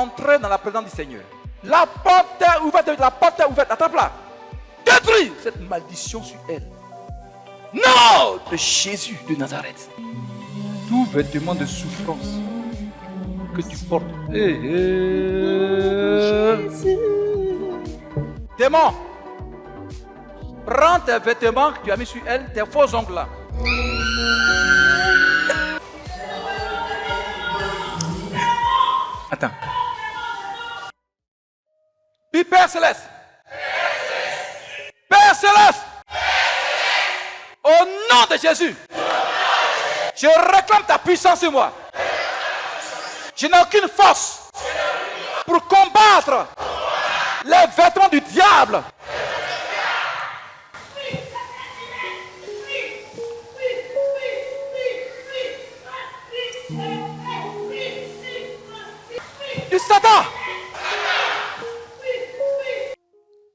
entrer dans la présence du Seigneur. La porte est ouverte, attrape-la. Détruis cette malédiction sur elle. Non, de Jésus de Nazareth. Tout vêtement de souffrance que tu portes. Démon, prends tes vêtements que tu as mis sur elle, tes faux ongles là. Attends. Puis Père Céleste. Père Céleste. Au nom de Jésus. Je réclame ta puissance sur moi. Je n'ai aucune force pour combattre les vêtements du diable. Du Satan.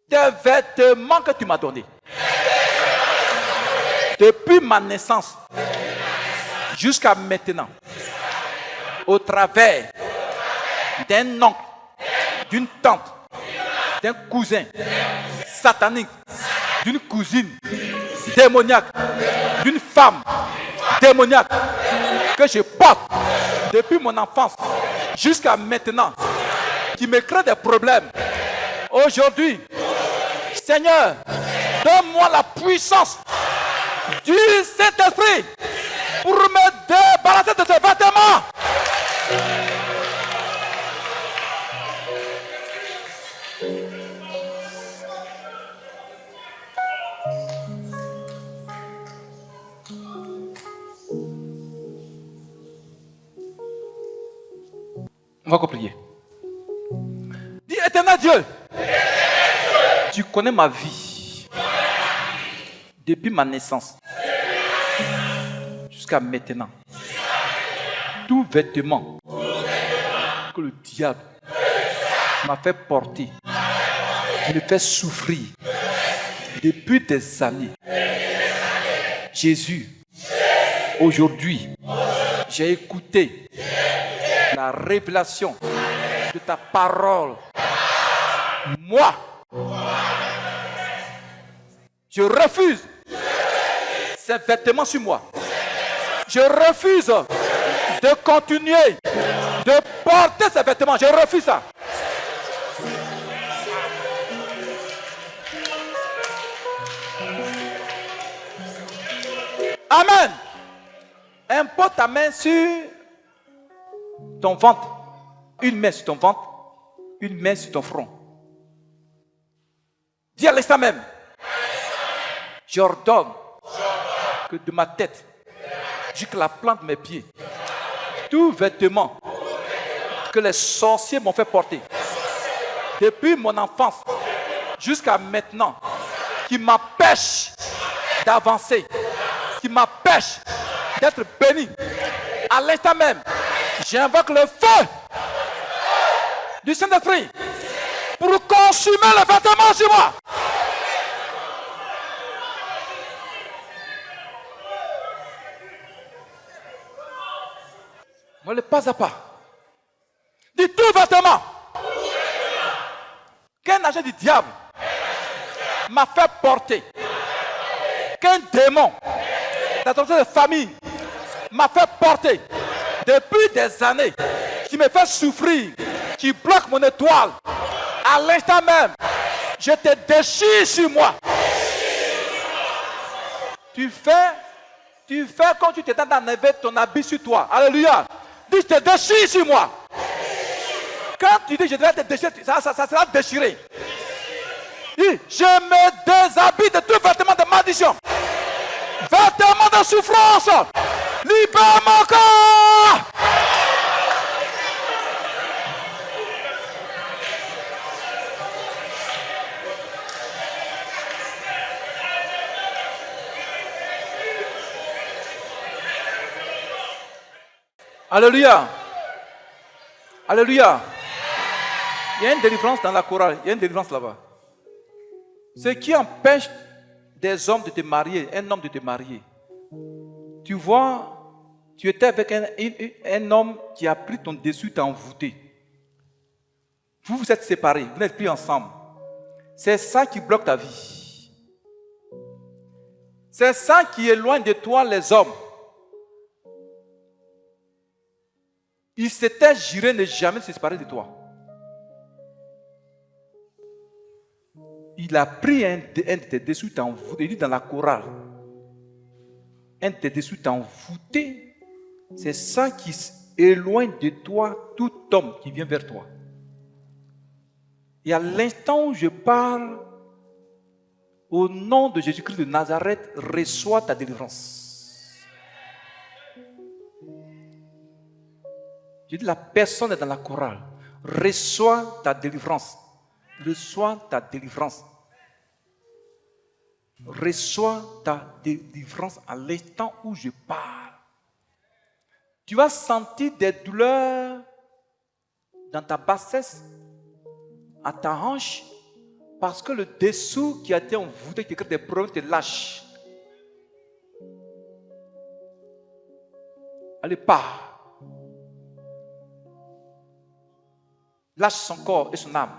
Des vêtements que tu m'as donnés. Depuis ma naissance jusqu'à maintenant, au travers d'un oncle, d'une tante, d'un cousin satanique, d'une cousine démoniaque, d'une femme démoniaque que je porte depuis mon enfance jusqu'à maintenant, qui me crée des problèmes. Aujourd'hui, Seigneur, donne-moi la puissance du Saint-Esprit pour me débarrasser de ces vêtements. On va encore prier. Dis, éternel Dieu, tu connais ma vie depuis ma naissance jusqu'à maintenant. Tout vêtement que le diable m'a fait porter, qui me fait souffrir depuis des années. Jésus, aujourd'hui, j'ai écouté la révélation de ta parole. Moi, je refuse ces vêtements sur moi. Je refuse de continuer de porter ces vêtements. Je refuse ça. Amen. Impose ta main sur ton ventre. Une main sur ton ventre, une main sur ton front. Dis à l'instant même. J'ordonne que de ma tête jusqu'à la plante de mes pieds, tout vêtement que les sorciers m'ont fait porter depuis mon enfance jusqu'à maintenant, qui m'empêche d'avancer, qui m'empêche d'être béni, à l'instant même, j'invoque le feu du Saint-Esprit pour consumer les vêtements sur moi. On le pas à pas. Dis tout vêtement qu'un agent du diable m'a fait porter, qu'un démon d'attention de famille m'a fait porter depuis des années, qui me fait souffrir, qui bloque mon étoile. À l'instant même, je te déchire sur moi. Tu fais comme tu t'étais enlevé ton habit sur toi. Alléluia. Dis, je te déchire sur moi. Quand tu dis je devrais te déchirer, ça sera déchiré. Dis, je me déshabille de tout vêtement de malédiction. Vêtement de souffrance. Libère mon corps. Alléluia. Alléluia. Il y a une délivrance dans la chorale. Il y a une délivrance là-bas. Ce qui empêche des hommes de te marier, un homme de te marier. Tu vois, tu étais avec un homme qui a pris ton dessus, t'a envoûté. Vous vous êtes séparés, vous n'êtes plus ensemble. C'est ça qui bloque ta vie. C'est ça qui éloigne de toi les hommes. Il s'était juré de ne jamais se séparer de toi. Il a pris un de tes dessous, t'a envoûté. Il dit dans la chorale. Un de tes dessous t'a envoûté. C'est ça qui éloigne de toi tout homme qui vient vers toi. Et à l'instant où je parle, au nom de Jésus-Christ de Nazareth, reçois ta délivrance. Je dis, la personne est dans la chorale. Reçois ta délivrance. Reçois ta délivrance. Reçois ta délivrance à l'instant où je parle. Tu vas sentir des douleurs dans ta bassesse, à ta hanche, parce que le dessous qui a été envoûté, qui crée des problèmes, te lâche. Allez, pars. Lâche son corps et son âme.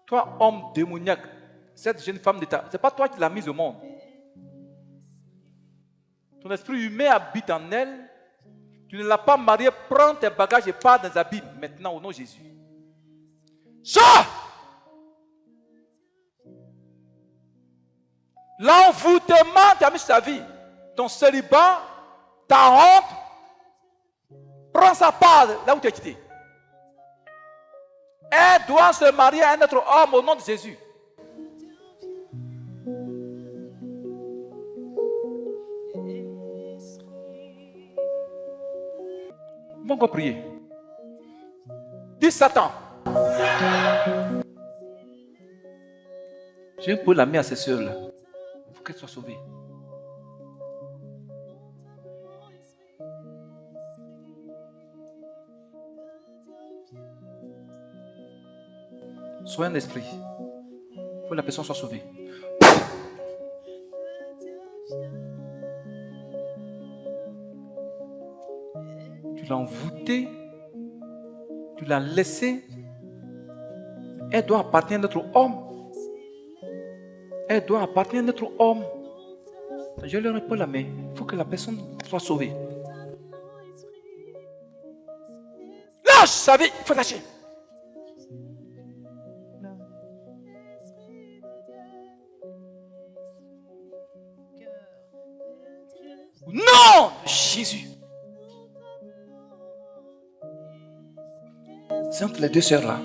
Toi, homme démoniaque, cette jeune femme d'État, ce n'est pas toi qui l'as mise au monde. Ton esprit humain habite en elle. Tu ne l'as pas mariée. Prends tes bagages et pars dans les abîmes maintenant au nom de Jésus. Sors! L'envoûtement t'a mis sur ta vie. Ton célibat, ta honte, prends sa part là où tu es quitté. Elle doit se marier à un autre homme au nom de Jésus. On va encore prier. Dis Satan. Je vais pour la main à ces soeurs-là. Il faut qu'elles soient sauvées. Sois un esprit. Il faut que la personne soit sauvée. Tu l'as envoûtée. Tu l'as laissée. Elle doit appartenir à notre homme. Elle doit appartenir à notre homme. Je leur réponds la main. Il faut que la personne soit sauvée. Lâche sa vie. Il faut lâcher. Non, Jésus. C'est entre les deux sœurs là.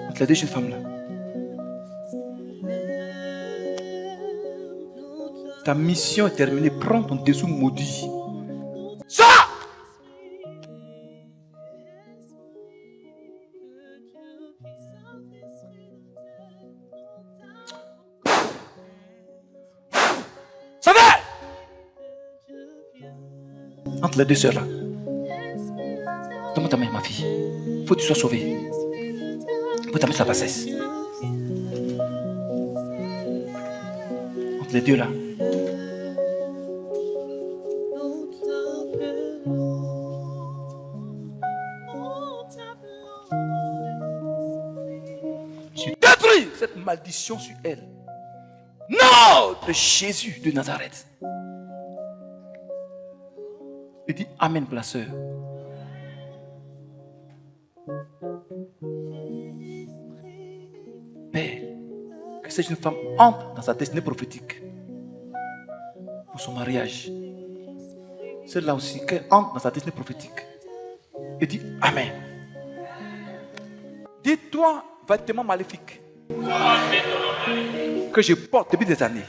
Entre les deux jeunes femmes là. Ta mission est terminée. Prends ton dessous maudit. Ça! Ça va! Entre les deux sœurs là. Donne-moi ta main, ma fille. Il faut que tu sois sauvée. Il faut t'amener sa bassesse. Entre les deux là. Je détruis cette malédiction sur elle. Non, de Jésus de Nazareth. Et dis Amen pour la sœur. Père, que cette jeune femme entre dans sa destinée prophétique pour son mariage. Celle-là aussi, qu'elle entre dans sa destinée prophétique. Et dis Amen. Dis-toi vêtements maléfiques que je porte depuis des années,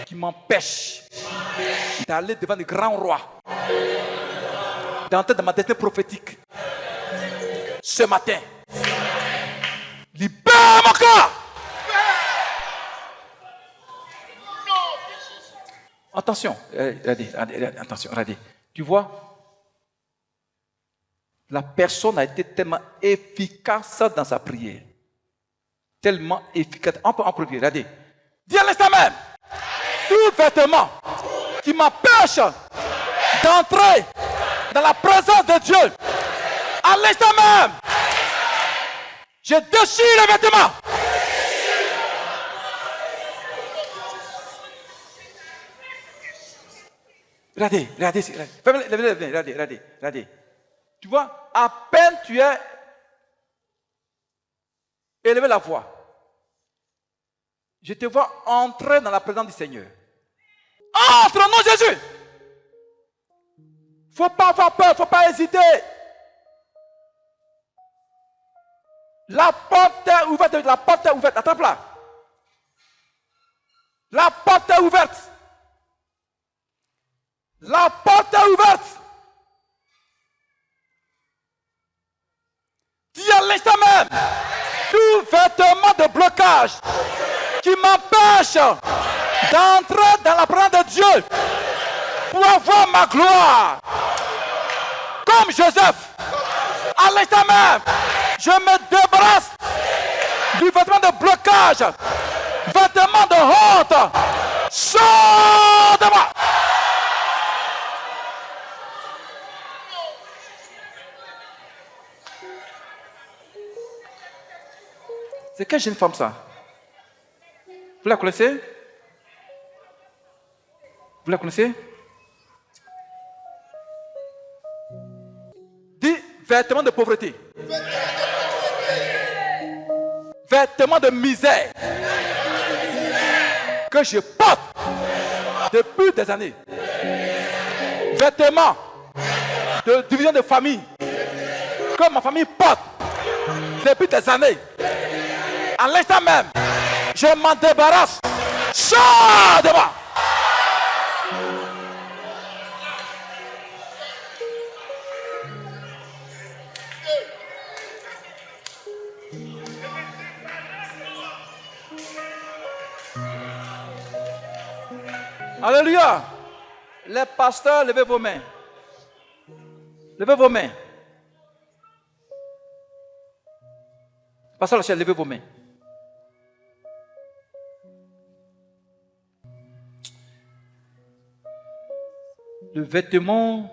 qui m'empêchent d'aller devant les grands rois, d'entrer dans ma destinée prophétique. Ce matin, libère mon corps. Attention, attention, regardez. Tu vois, la personne a été tellement efficace dans sa prière. Tellement efficace. On peut prier, regardez. Dis à l'instant même, tout vêtement qui m'empêche d'entrer dans la présence de Dieu. À l'instant même, je déchire les vêtements. Regardez. Tu vois, à peine tu es élevé la voix, je te vois entrer dans la présence du Seigneur. Entre au nom de Jésus. Faut pas avoir peur, faut pas hésiter. La porte est ouverte, attrape-la. La porte est ouverte. La porte est ouverte. Dis à l'instant même, tout vêtement de blocage qui m'empêche d'entrer dans la présence de Dieu pour avoir ma gloire. Comme Joseph, à l'instant même, je me débarrasse du vêtement de blocage, vêtement de honte. Sors de moi. C'est quelle jeune femme ça? Vous la connaissez? Vous la connaissez? Dis vêtements de pauvreté. Vêtements de misère. Que je porte depuis des années. Vêtements de division de famille. Que ma famille porte depuis des années. À l'instant même, je m'en débarrasse. Sors de moi. Alléluia. Les pasteurs, levez vos mains. Levez vos mains. Pasteur Lachelle, levez vos mains. Le vêtement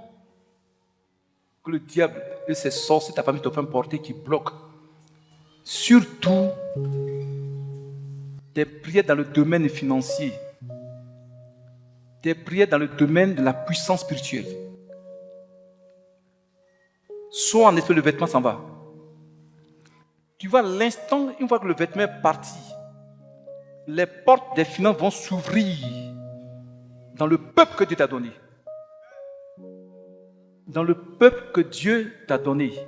que le diable et ses sorciers, ta famille t'offrent porter qui bloque. Surtout tes prières dans le domaine financier. Tes prières dans le domaine de la puissance spirituelle. Soit en esprit, le vêtement s'en va. Tu vois, l'instant, une fois que le vêtement est parti, les portes des finances vont s'ouvrir dans le peuple que Dieu t'a donné. Dans le peuple que Dieu t'a donné.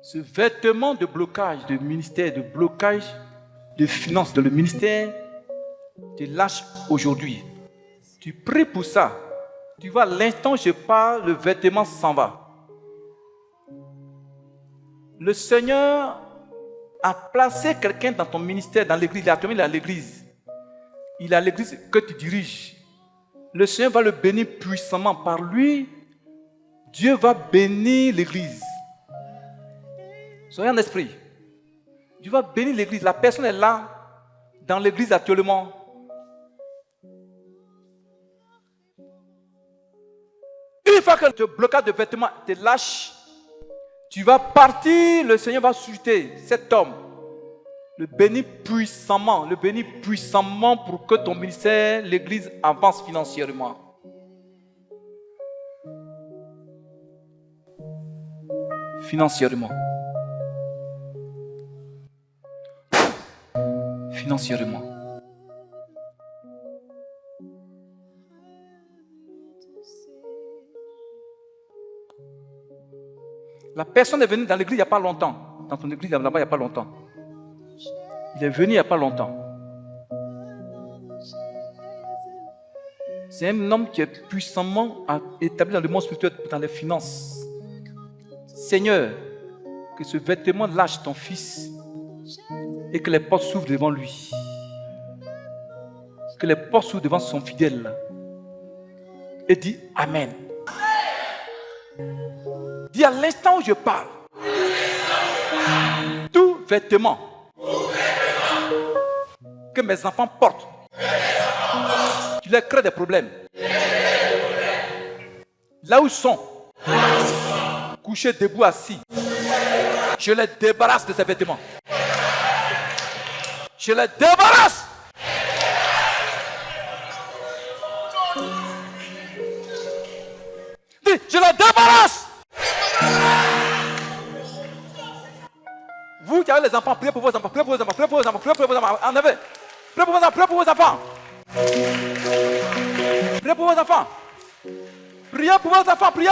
Ce vêtement de blocage, de ministère, de blocage de finances dans le ministère, tu lâches aujourd'hui. Tu pries pour ça. Tu vois, l'instant où je parle, le vêtement s'en va. Le Seigneur a placé quelqu'un dans ton ministère, dans l'église. Il est à l'église. Il est à l'église que tu diriges. Le Seigneur va le bénir puissamment. Par lui, Dieu va bénir l'église. Soyez en esprit. Dieu va bénir l'église. La personne est là, dans l'église actuellement. Une fois que le blocage de vêtements te lâche, tu vas partir, le Seigneur va susciter cet homme, le bénir puissamment pour que ton ministère, l'église avance financièrement. Financièrement. La personne est venue dans l'église il n'y a pas longtemps. Dans ton église là-bas, il n'y a pas longtemps. Il est venu il n'y a pas longtemps. C'est un homme qui est puissamment établi dans le monde spirituel, dans les finances. Seigneur, que ce vêtement lâche ton fils et que les portes s'ouvrent devant lui. Que les portes s'ouvrent devant son fidèle. Et dis Amen. Dis à l'instant où je parle, tout vêtement que mes enfants portent Tu leur crées des problèmes. Là où ils sont, couchés, debout, assis, je les débarrasse de ces vêtements. Je les débarrasse. Dis, je les débarrasse. Vous qui avez les enfants, priez pour vos enfants, priez pour vos enfants, priez pour vos enfants, priez pour vos enfants. En avez. Priez pour vos enfants, priez pour vos enfants. Priez pour vos enfants. Priez pour vos enfants, priez.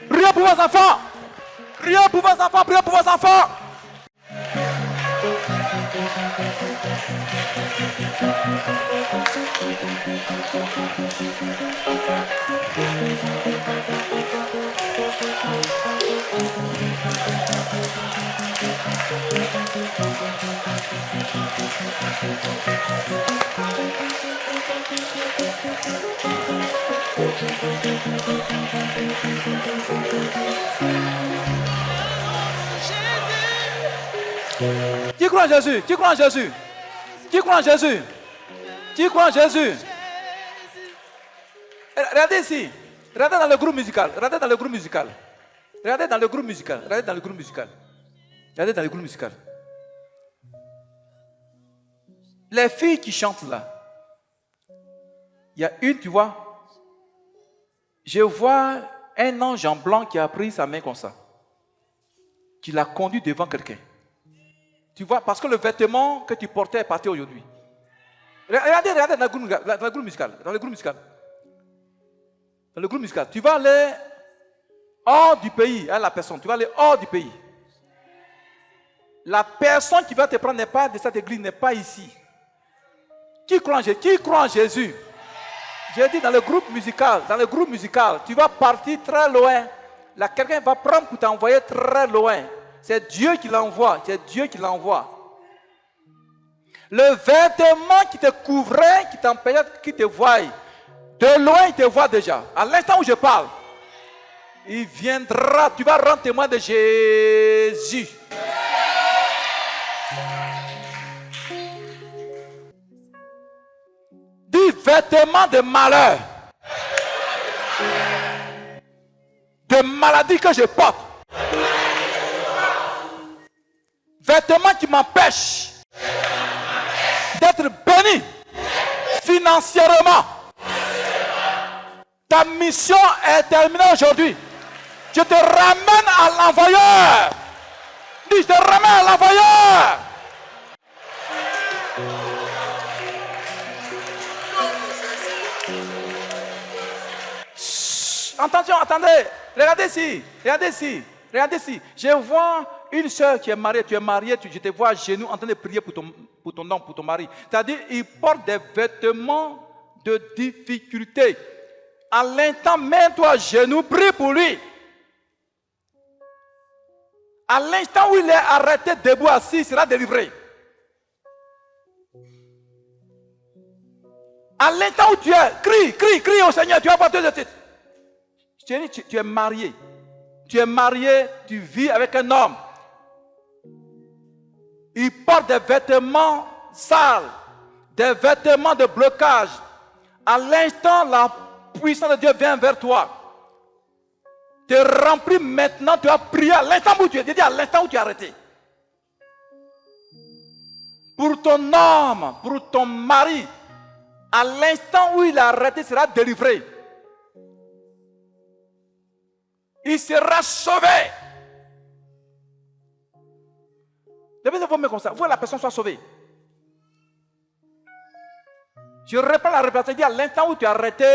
Priez pour vos enfants. Priez pour vos enfants, priez pour vos enfants. Qui croit en Jésus? Qui croit en Jésus? Qui croit en Jésus? Qui croit en Jésus? Regardez ici. Regardez dans le groupe musical. Regardez dans le groupe musical. Regardez dans le groupe musical. Regardez dans le groupe musical. Regardez dans le groupe musical. Les filles qui chantent là. Il y a une, tu vois. Je vois un ange en blanc qui a pris sa main comme ça. Qui l'a conduit devant quelqu'un. Tu vois, parce que le vêtement que tu portais est parti aujourd'hui. Regardez dans le groupe musical. Dans le groupe musical. Dans le groupe musical. Tu vas aller hors du pays, hein, la personne. Tu vas aller hors du pays. La personne qui va te prendre n'est pas de cette église, n'est pas ici. Qui croit en Jésus? Qui croit en Jésus? J'ai dit dans le groupe musical, tu vas partir très loin. Là, quelqu'un va prendre pour t'envoyer très loin. C'est Dieu qui l'envoie. C'est Dieu qui l'envoie. Le vêtement qui te couvrait, qui t'empêchait, qui te voit, de loin, il te voit déjà. À l'instant où je parle, il viendra. Tu vas rendre témoin de Jésus. Dis vêtements de malheur, de maladie que je porte. Vêtements qui m'empêchent d'être béni financièrement. Ta mission est terminée aujourd'hui. Je te ramène à l'envoyeur. Dis, je te ramène à l'envoyeur. Attention, attendez. Regardez ici. Regardez ici. Regardez ici. Je vois une soeur qui est mariée. Tu es marié. Je te vois à genoux en train de prier pour ton homme, pour ton mari. C'est-à-dire, il porte des vêtements de difficulté. À l'instant, mets-toi à genoux, prie pour lui. À l'instant où il est arrêté, debout, assis, il sera délivré. À l'instant où tu es, crie au Seigneur, tu vas pas te dire. Tu es marié. Tu es marié, tu vis avec un homme. Il porte des vêtements sales, des vêtements de blocage. À l'instant, la puissance de Dieu vient vers toi. Tu es rempli maintenant, tu as prié à l'instant où tu es. C'est-à-dire à l'instant où tu es arrêté. Pour ton homme, pour ton mari, à l'instant où il est arrêté, il sera délivré. Il sera sauvé. Levez vos mains comme ça. Vous, la personne soit sauvée. Je reprends la réflexion. À l'instant où tu es arrêté,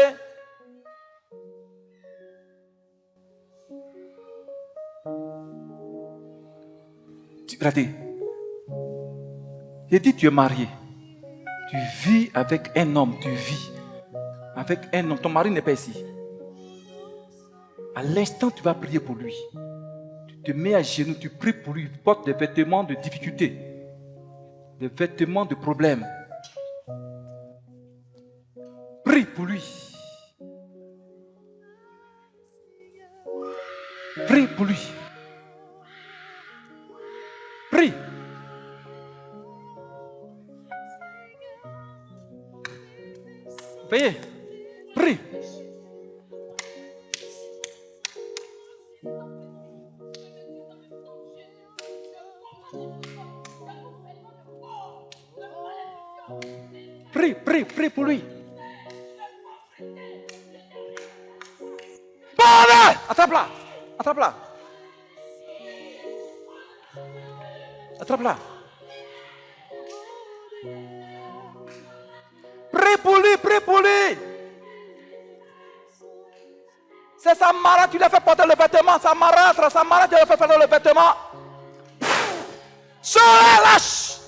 regardez. J'ai dit tu es marié. Tu vis avec un homme. Tu vis avec un homme. Ton mari n'est pas ici. À l'instant, tu vas prier pour lui. te mets à genoux, tu pries pour lui, porte des vêtements de difficulté, des vêtements de problèmes. Prie pour lui. Prie pour lui. Prie. Voyez, prie. Prie pour lui. Attrape-la. Attrape-la. Attrape-la. Prie pour lui. C'est sa marâtre, tu l'as fait porter le vêtement. Sa marâtre, tu l'as fait porter le vêtement. Soleil, lâche.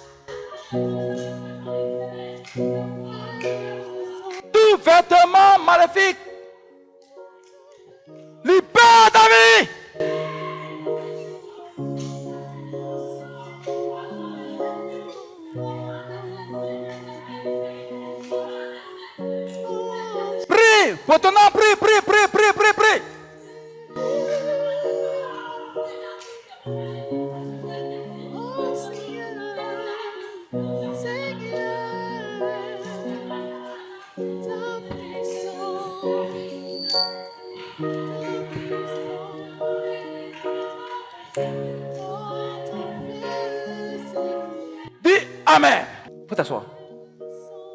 Tout vêtement maléfique. Libère ta vie. Prie. Pour ton nom, prie. Dis Amen. Faut t'asseoir.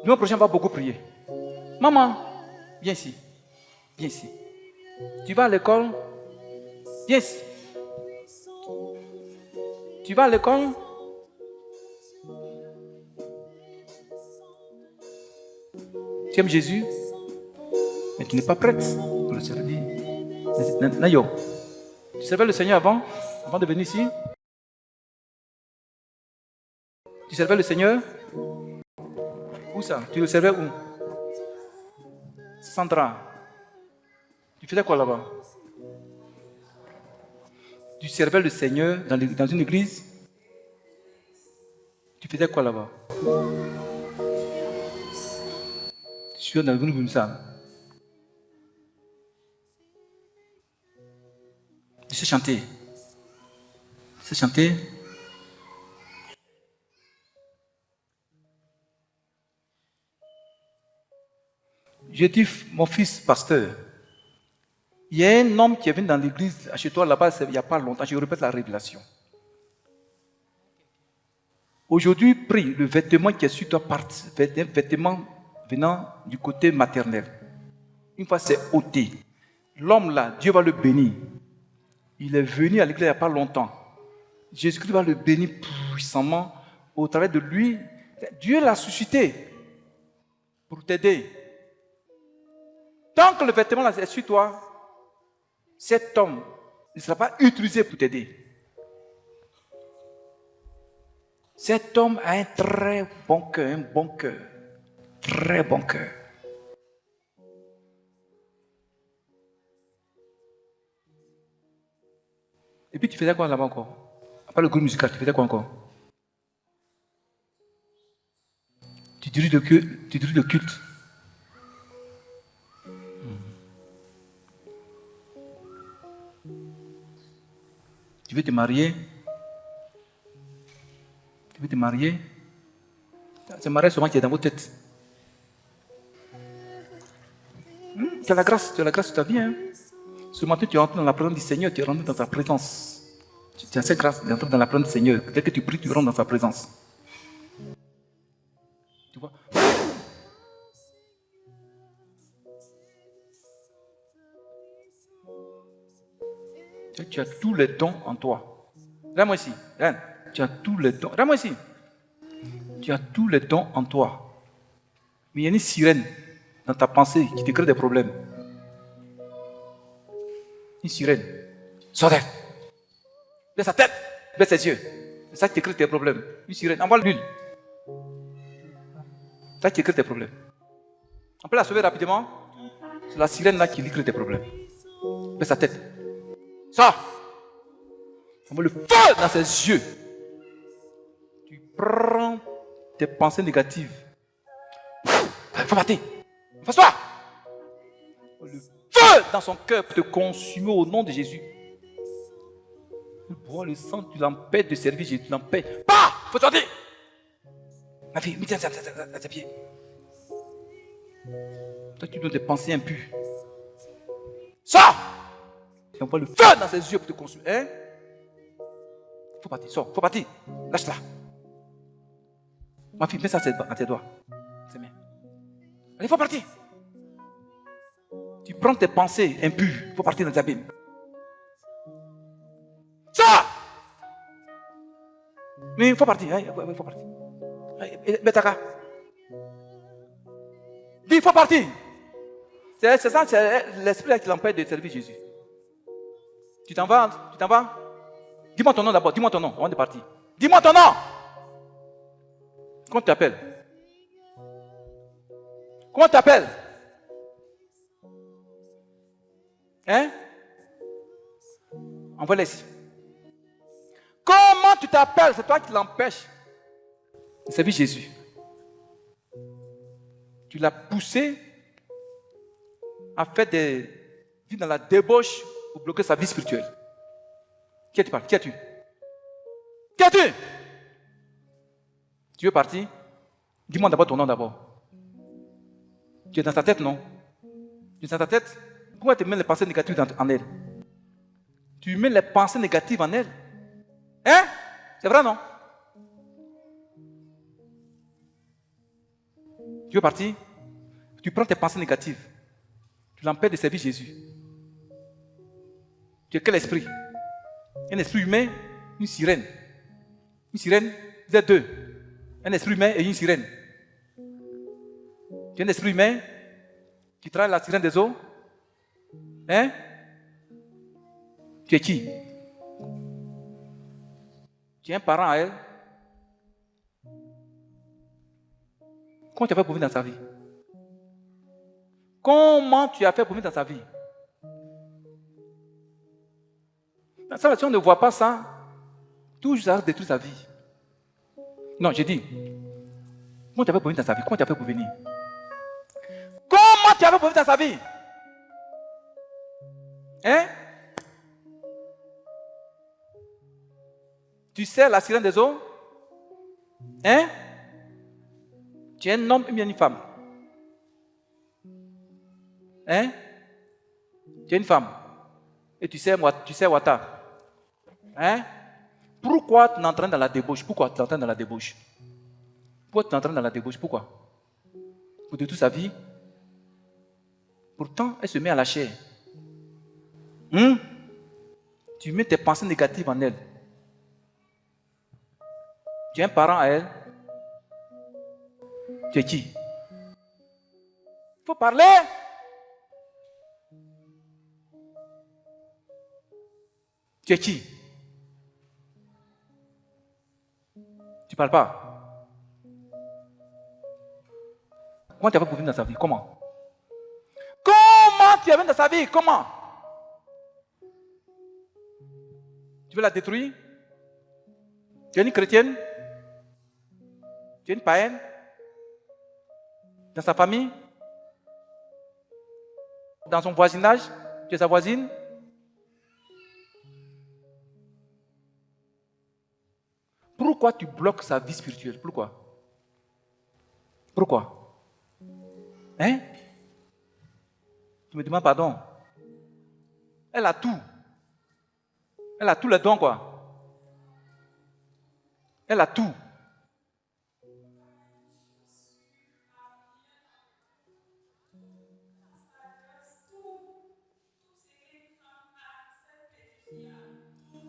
Le mois prochain, on va beaucoup prier. Maman, viens ici. Viens ici. Tu vas à l'école? Viens ici. Tu vas à l'école? Tu aimes Jésus? Mais tu n'es pas prête pour le servir. Nayo, tu servais le Seigneur avant de venir ici? Tu servais le Seigneur? Où ça? Tu le servais où? Sandra, tu faisais quoi là-bas? Tu servais le Seigneur dans une église? Tu faisais quoi là-bas? Tu suis dans une ça. Tu sais chanter? Tu sais chanter? J'ai dit, mon fils pasteur, il y a un homme qui est venu dans l'église chez toi là-bas il n'y a pas longtemps. Je répète la révélation. Aujourd'hui, prie, le vêtement qui est sur toi part, un vêtement venant du côté maternel. Une fois c'est ôté, l'homme là, Dieu va le bénir. Il est venu à l'église il n'y a pas longtemps. Jésus-Christ va le bénir puissamment. Au travers de lui, Dieu l'a suscité pour t'aider. Tant que le vêtement là est sur toi, cet homme ne sera pas utilisé pour t'aider. Cet homme a un très bon cœur, très bon cœur. Et puis tu faisais quoi là-bas encore? À part le groupe musical, tu faisais quoi encore? Tu diriges le culte. Tu veux te marier? Tu veux te marier? C'est mariage seulement qui est dans votre tête. Tu as la grâce de ta vie. Hein? Ce matin, tu es rentré dans la présence du Seigneur, tu es rentré dans sa présence. Tu as cette grâce d'entrer dans la présence du Seigneur. Dès que tu pries, tu rentres dans sa présence. Tu vois? Tu as tous les dons en toi. Regarde-moi ici. Regarde. Tu as tous les dons. Regarde-moi ici. Tu as tous les dons en toi. Mais il y a une sirène dans ta pensée qui te crée des problèmes. Une sirène. Sortez. Baisse sa tête. Baisse ses yeux. C'est ça qui te crée tes problèmes. Une sirène. Envoie l'huile. C'est ça qui te crée tes problèmes. On peut la sauver rapidement. C'est la sirène là qui lui crée tes problèmes. Baisse sa tête. Sors. Le feu dans ses yeux. Tu prends tes pensées négatives. Il faut partir. Fais-toi. Le feu dans son cœur pour te consumer au nom de Jésus. Tu bois le sang, tu l'empêches de servir Jésus, tu l'empêches. Pas! Faut sortir! Ma fille, mets tes pieds. Toi, tu donnes des pensées impures. Sors! Et on voit le feu dans ses yeux pour te consumer. Hein? Faut partir, sors, faut partir. Lâche-la. Ma fille, mets ça à tes doigts. Allez, faut partir. Tu prends tes pensées impures, faut partir dans tes abîmes. Sors! Mais il faut partir, il faut partir. Betaka. Dis, il faut partir. C'est ça, c'est l'esprit qui l'empêche de servir Jésus. Tu t'en vas? Dis-moi ton nom d'abord, dis-moi ton nom, avant de partir. Dis-moi ton nom. Comment tu t'appelles? Comment tu t'appelles? Hein? Envoie-les ici. Comment tu t'appelles? C'est toi qui l'empêches de servir Jésus. Tu l'as poussé à faire des vies dans la débauche pour bloquer sa vie spirituelle. Qui es-tu? Qui es-tu? Qui es-tu? Tu veux partir? Dis-moi d'abord ton nom d'abord. Tu es dans ta tête, non? Tu es dans ta tête? Pourquoi tu mets les pensées négatives en elle? Tu mets les pensées négatives en elle? Hein? C'est vrai, non? Tu veux partir? Tu prends tes pensées négatives. Tu l'empêches de servir Jésus. Tu es quel esprit? Un esprit humain, une sirène. Une sirène, vous êtes deux. Un esprit humain et une sirène. Tu es un esprit humain qui travaille la sirène des eaux. Hein? Tu es qui? Tu es un parent à elle. Comment tu as fait pour vivre dans sa vie? Comment tu as fait pour vivre dans sa vie? Dans sa vie, si on ne voit pas ça, toujours ça détruit sa vie. Non, j'ai dit, comment tu as fait pour venir dans sa vie? Comment tu as fait pour venir? Comment tu as fait pour vivre dans sa vie? Hein? Tu sais la sirène des eaux? Hein? Tu es un homme ou bien une femme? Hein? Tu es une femme. Et tu sais Wata. Hein? Pourquoi tu entraînes dans la débauche? Pourquoi tu entraînes dans la débauche? Pourquoi tu entraînes dans la débauche? Pourquoi? Pour de toute sa vie. Pourtant, elle se met à la chair. Tu mets tes pensées négatives en elle. Tu es un parent à elle. Tu es qui? Il faut parler. Tu es qui? Tu ne parles pas. Comment tu as fait pour vivre dans sa vie? Comment? Comment tu as vécu dans sa vie? Comment? Tu veux la détruire? Tu es une chrétienne? Tu es une païenne? Dans sa famille? Dans son voisinage? Tu es sa voisine? Pourquoi tu bloques sa vie spirituelle? Pourquoi? Pourquoi? Hein? Tu me demandes pardon. Elle a tout. Elle a tous les dons, quoi. Elle a tout.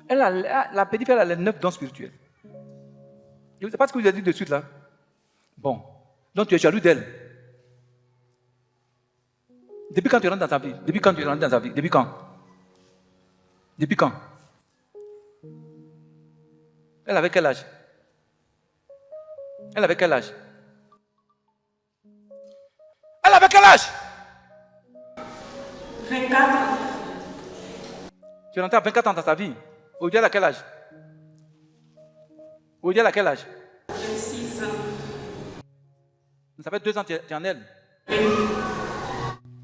La petite fille, elle a les 9 dons spirituels. Je ne sais pas ce que vous avez dit de suite là. Bon. Donc tu es jaloux d'elle. Depuis quand tu rentres dans ta vie? Depuis quand tu rentres dans ta vie? Depuis quand? Depuis quand? Elle avait quel âge? Elle avait quel âge? Elle avait quel âge? 24 ans. Tu es rentré à 24 ans dans ta vie. Odiel à quel âge? Odiel à quel âge? 6 ans. Ça fait 2 ans que tu es en elle.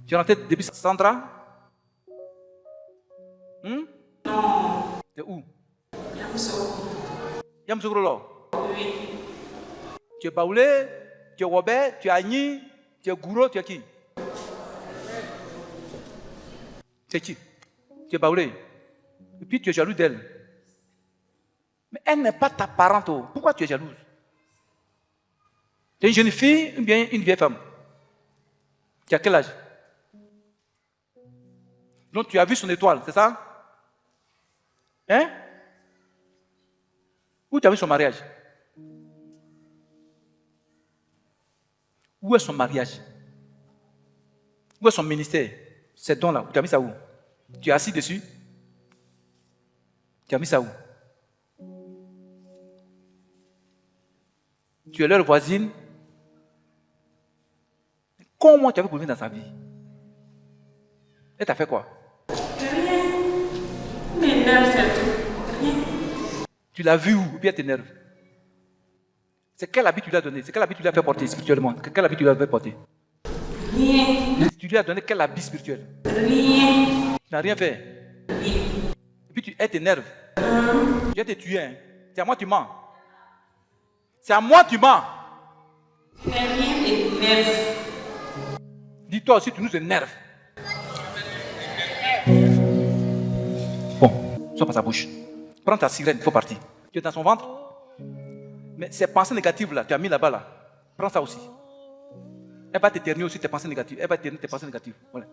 Tu es rentré depuis Sandra? Non. Tu es où? Yamso. Yamsoukro. Oui. Tu es Baoulé, tu es Robert, tu es Agni, tu es Gouro, tu es qui? C'est qui? Tu es Baoulé. Et puis tu es jaloux d'elle. Mais elle n'est pas ta parente. Pourquoi tu es jalouse? Tu es une jeune fille ou bien une vieille femme? Tu as quel âge? Donc tu as vu son étoile, c'est ça? Hein? Où tu as vu son mariage? Où est son mariage? Où est son ministère? Ces dons-là, tu as mis ça où? Tu es assis dessus? Tu as mis ça où? Tu es leur voisine? Comment tu as fait pour venir dans sa vie? Elle t'a fait quoi? Rien. M'énerve, c'est tout. Rien. Tu l'as vu où? Et puis elle t'énerve. C'est quel habit tu lui as donné? C'est quel habit tu lui as fait porter spirituellement? Quel habit tu lui as fait porter? Rien. Tu lui as donné quel habit spirituel? Rien. Tu n'as rien fait. Rien. Et puis elle t'énerve. Tu viens te tuer. Hein? C'est à moi tu mens. C'est à moi tu mens. Tu n'as rien m'énerve. Dis-toi aussi, tu nous énerves. Bon, sois pas sa bouche. Prends ta sirène, il faut partir. Tu es dans son ventre. Mais ces pensées négatives là, tu as mis là-bas là. Prends ça aussi. Elle va t'éternuer aussi tes pensées négatives. Elle va éternuer tes pensées négatives. Voilà.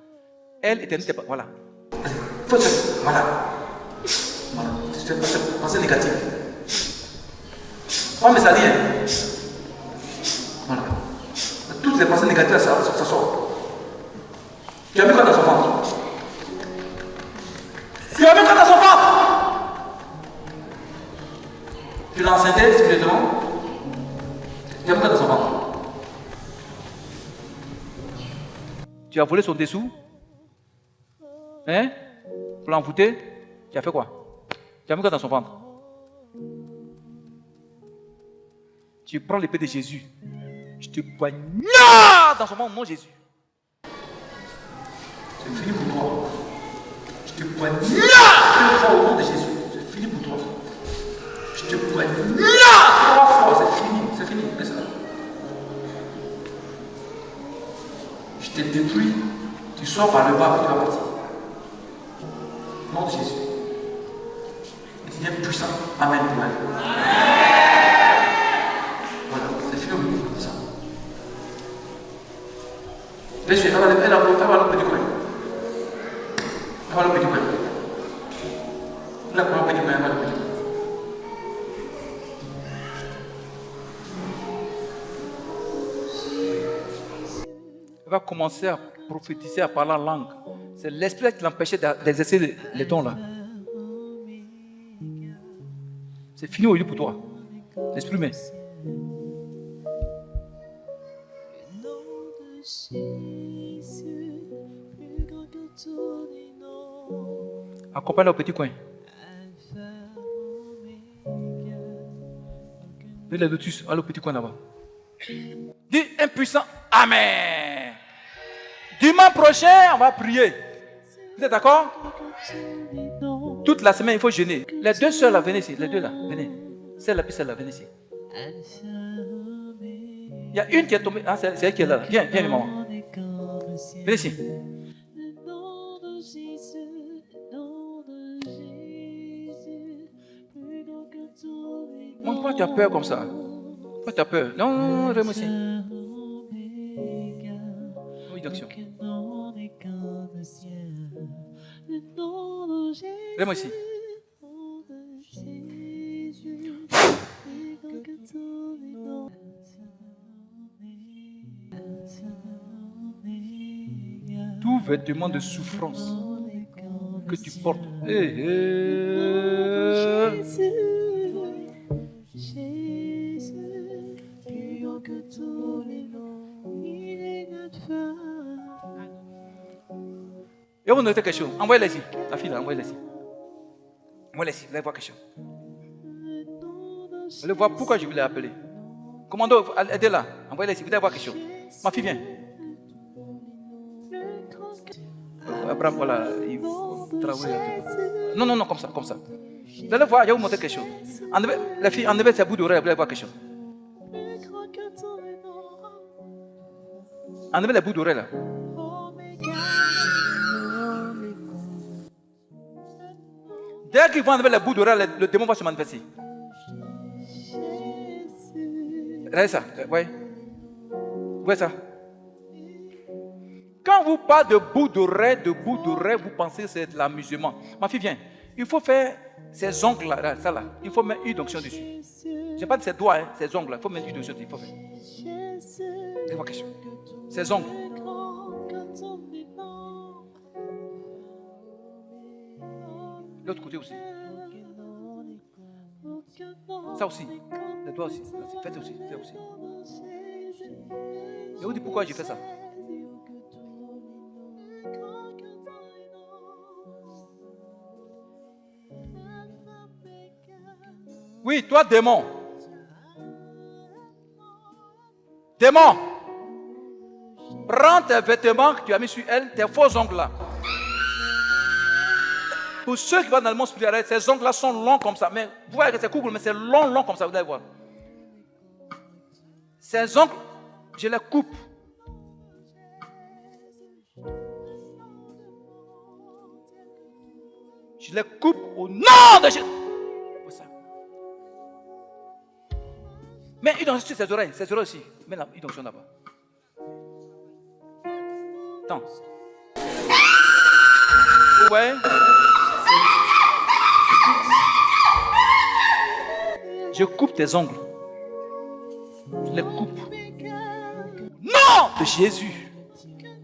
Elle éternue tes pensées. Voilà. Voilà. Voilà. Tes pensées négatives. Pas me salir. Voilà. Toutes les pensées négatives, ça sort. Tu as mis quoi dans son ventre? Tu as mis quoi dans son ventre? Tu l'as enceinté spirituellement? Tu as mis quoi dans son ventre? Tu as volé son dessous? Hein? Pour l'envoûter? Tu as fait quoi? Tu as mis quoi dans son ventre? Tu prends l'épée de Jésus. Je te poignarde dans son ventre, non Jésus. C'est fini pour toi. Je te poignarde une fois au nom de Jésus. C'est fini pour toi. Je te poignarde 3 fois. C'est fini. C'est fini. Laisse ça. Je te détruis. Tu sors par le bas et tu vas partir. Au nom de Jésus. Et tu deviens puissant. Amen pour elle. Voilà. C'est fini pour ça. Laisse-le. Elle va le petit coin. Elle va le petit coin. Elle va le petit coin. Elle va le petit coin. Elle va commencer à prophétiser, à parler en langue. C'est l'esprit qui l'empêchait d'exercer les dons là. C'est fini aujourd'hui pour toi. L'esprit humain. Accompagne-le au petit coin. Mets les lotus, allez au petit coin là-bas. Dis impuissant, Amen. Dimanche prochain, on va prier. Vous êtes d'accord? Toute la semaine, il faut jeûner. Les 2 sœurs là, venez ici. Les 2 là, venez. Celle-là puis celle-là, venez ici. Il y a une qui est tombée. Ah, c'est elle qui est là. Viens, maman. Venez ici. Pourquoi tu as peur comme ça? Pourquoi tu as peur? Non, Rémo ici. Oui, d'action. Rémo ici. Tout vêtement de souffrance que tu portes. Et vous notez quelque chose. Envoyez-les ici. La fille là, envoyez-les ici. Voilà ici, vous allez voir quelque chose. Vous allez voir pourquoi je vous l'ai appelé. Commando, aidez-la. Envoyez-la ici, vous allez voir quelque chose. Ma fille, viens. Abraham, voilà, il faut travailler. Non, non, non, comme ça, comme ça. Vous allez voir, je vais vous montrer quelque chose. Enlevez, la fille, enlevez ses bouts d'oreilles, vous allez voir quelque chose. Enlevez les bouts d'oreilles là. Dès qu'ils vont enlever les bouts d'oreilles, le démon va se manifester. Regardez ça, voyez. Voyez ça. Quand vous parlez de bout d'oreille, vous pensez que c'est de l'amusement. Ma fille, viens. Il faut faire ces ongles là, ça là. Il faut mettre une onction dessus. Je n'ai pas dit ses doigts, hein, ces ongles là. Il faut mettre une onction dessus. Il faut faire. Regardez voir quelque chose. Ces ongles. L'autre côté aussi. Ça aussi. Les doigts aussi. Faites aussi. Faites aussi. Je vous dis pourquoi j'ai fait ça. Oui, toi, démon. Démon. Prends tes vêtements que tu as mis sur elle, tes faux ongles là. Pour ceux qui vont dans le monde spirituel, ces ongles là sont longs comme ça. Mais vous voyez que c'est court, mais c'est long comme ça, vous allez voir. Ces ongles, je les coupe. Je les coupe au nom de Jésus. Mais il donne sur ses oreilles aussi. Mais là, il donne là-bas. Attends. Ouais. Je coupe tes ongles. Je les coupe. Non! De Jésus.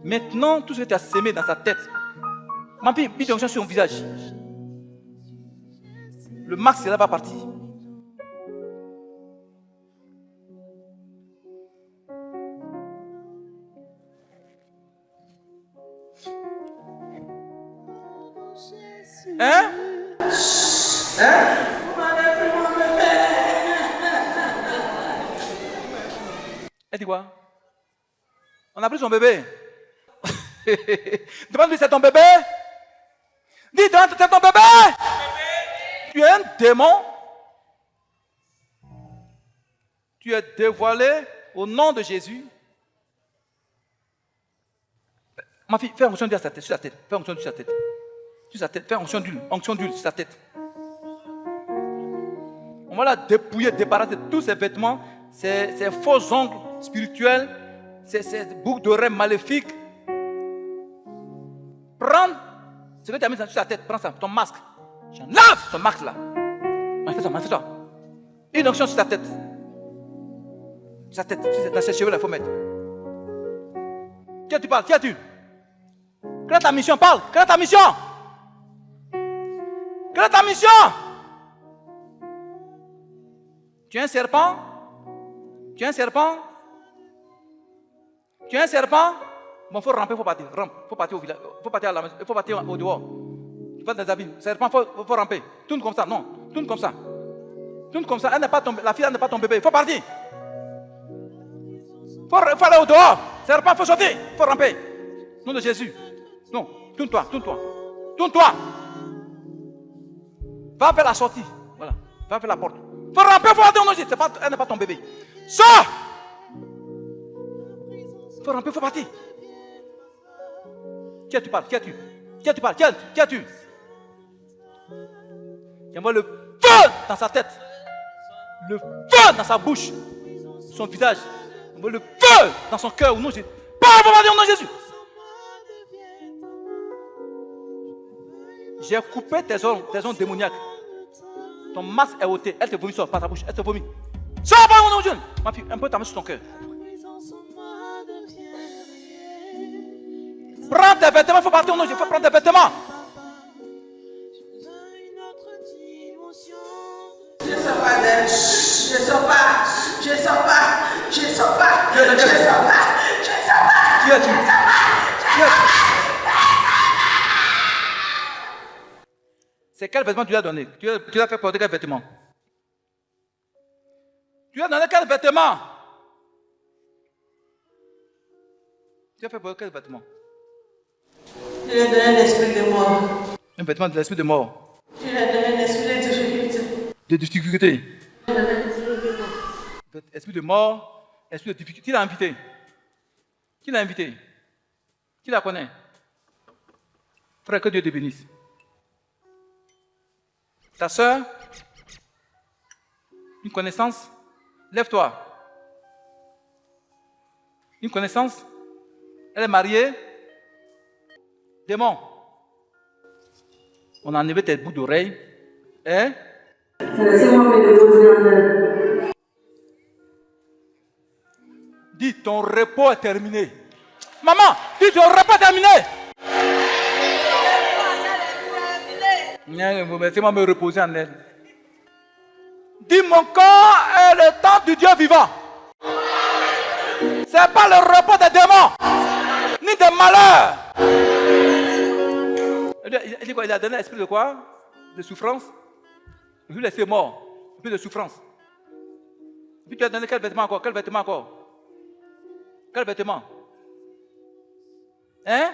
Maintenant, tout ce que tu as sémé dans sa tête. Ma fille, il donne sur son visage. Le max, c'est là va partir. Hein? Hein? Elle dit quoi? On a pris son bébé. Demande-lui, c'est ton bébé? Dis, c'est ton bébé? Tu es un démon. Tu es dévoilé au nom de Jésus. Ma fille, fais onction d'huile sur sa tête. Fais onction d'huile sur sa tête. Sur sa tête, fais onction d'huile sur sa tête. On va la dépouiller, débarrasser de tous ses vêtements, ses faux ongles spirituels, ses boucles d'oreilles maléfiques. Prends ce que tu as mis sur sa tête, prends ça, ton masque. J'enlève ce masque là. Manifeste-toi. Une onction sur sa tête. Sa tête, dans ses cheveux là, il faut mettre. Qui tu parles? Qui es-tu? Quelle est ta mission? Parle. Quelle est ta mission? Quelle est ta mission? Tu es un serpent? Tu es un serpent? Tu es un serpent? Bon, il faut ramper, il faut partir. Rampe, il faut partir au village. Il faut partir à la maison. Il faut partir au dehors. Tu vas dans les abîmes. Serpent, il faut ramper. Tourne comme ça. Non, tourne comme ça. Tourne comme ça. Elle n'est pas ton, la fille, elle n'est pas ton bébé. Il faut partir. Il faut aller au dehors. Serpent, il faut sortir. Il faut ramper. Nom de Jésus. Non, tourne-toi, tourne-toi. Tourne-toi. Va vers la sortie. Voilà. Va vers la porte. Il faut ramper, il faut aller au nom de Jésus. Elle n'est pas ton bébé. Sors. Il faut ramper, il faut partir. Qui tu parles? Qui es-tu? Qui tu parles? Qui es-tu? J'envoie le feu dans sa tête. Le feu dans sa bouche. Son visage. J'envoie le feu dans son cœur au nom de Jésus. Parle, il faut partir au nom de Jésus. J'ai coupé tes ondes démoniaques. Ton masque est ôté. Elle te vomit sur par ta bouche. Elle te vomit. Sors par mon nom de Dieu. Ma fille, un peu ta main sur ton cœur. Prends tes vêtements, il faut partir au nom de Dieu. Il faut prendre tes vêtements. Je sors pas d'elle. Je sors pas. Je sors pas. Je sors pas. Je sors pas. Je sors pas. Qui es-tu? C'est quel vêtement tu lui as donné? Tu lui as fait porter quel vêtement? Tu lui as donné quel vêtement? Tu as fait porter quel vêtement? Je lui ai donné l'esprit de mort. Un vêtement de l'esprit de mort. Je lui ai donné l'esprit de difficulté. De difficulté. Esprit de mort, esprit de difficulté. Qui l'a invité? Qui l'a invité? Qui la connaît? Frère, que Dieu te bénisse. Ta soeur? Une connaissance? Lève-toi. Une connaissance? Elle est mariée? Démon. On a enlevé tes bouts d'oreilles. Hein? Laissez-moi me déposer en elle. Dis, ton repos est terminé. Maman, dis, ton repos est terminé. Laissez-moi me reposer en elle. Dis, mon corps est le temple du Dieu vivant. Ce n'est pas le repos des démons, ni des malheurs. Il dit quoi? Il a donné l'esprit de quoi? De souffrance. Il lui laisser mort. Et puis de souffrance. Et puis tu as donné quel vêtement encore? Quel vêtement encore? Quel vêtement? Hein?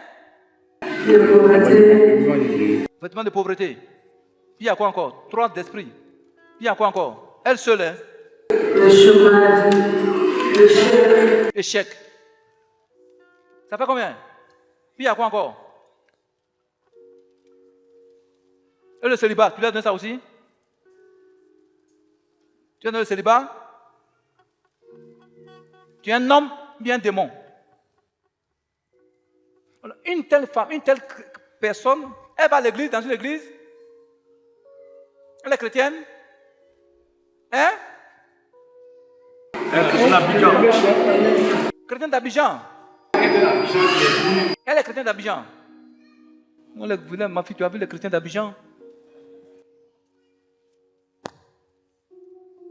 De pauvreté. Vêtement de pauvreté. Puis il y a quoi encore? 3 d'esprit. Puis il y a quoi encore? Elle seule, hein? Le chômage. L'échec. Échec. Ça fait combien? Puis il y a quoi encore? Et le célibat, tu lui as donné ça aussi? Tu as donné le célibat? Tu es un homme, bien un démon. Alors, une telle femme, une telle personne, elle va à l'église, dans une église. Elle est chrétienne. Hein? Chrétienne d'Abidjan. Chrétienne d'Abidjan. Elle est chrétienne d'Abidjan. Ma fille, tu as vu les chrétiens d'Abidjan?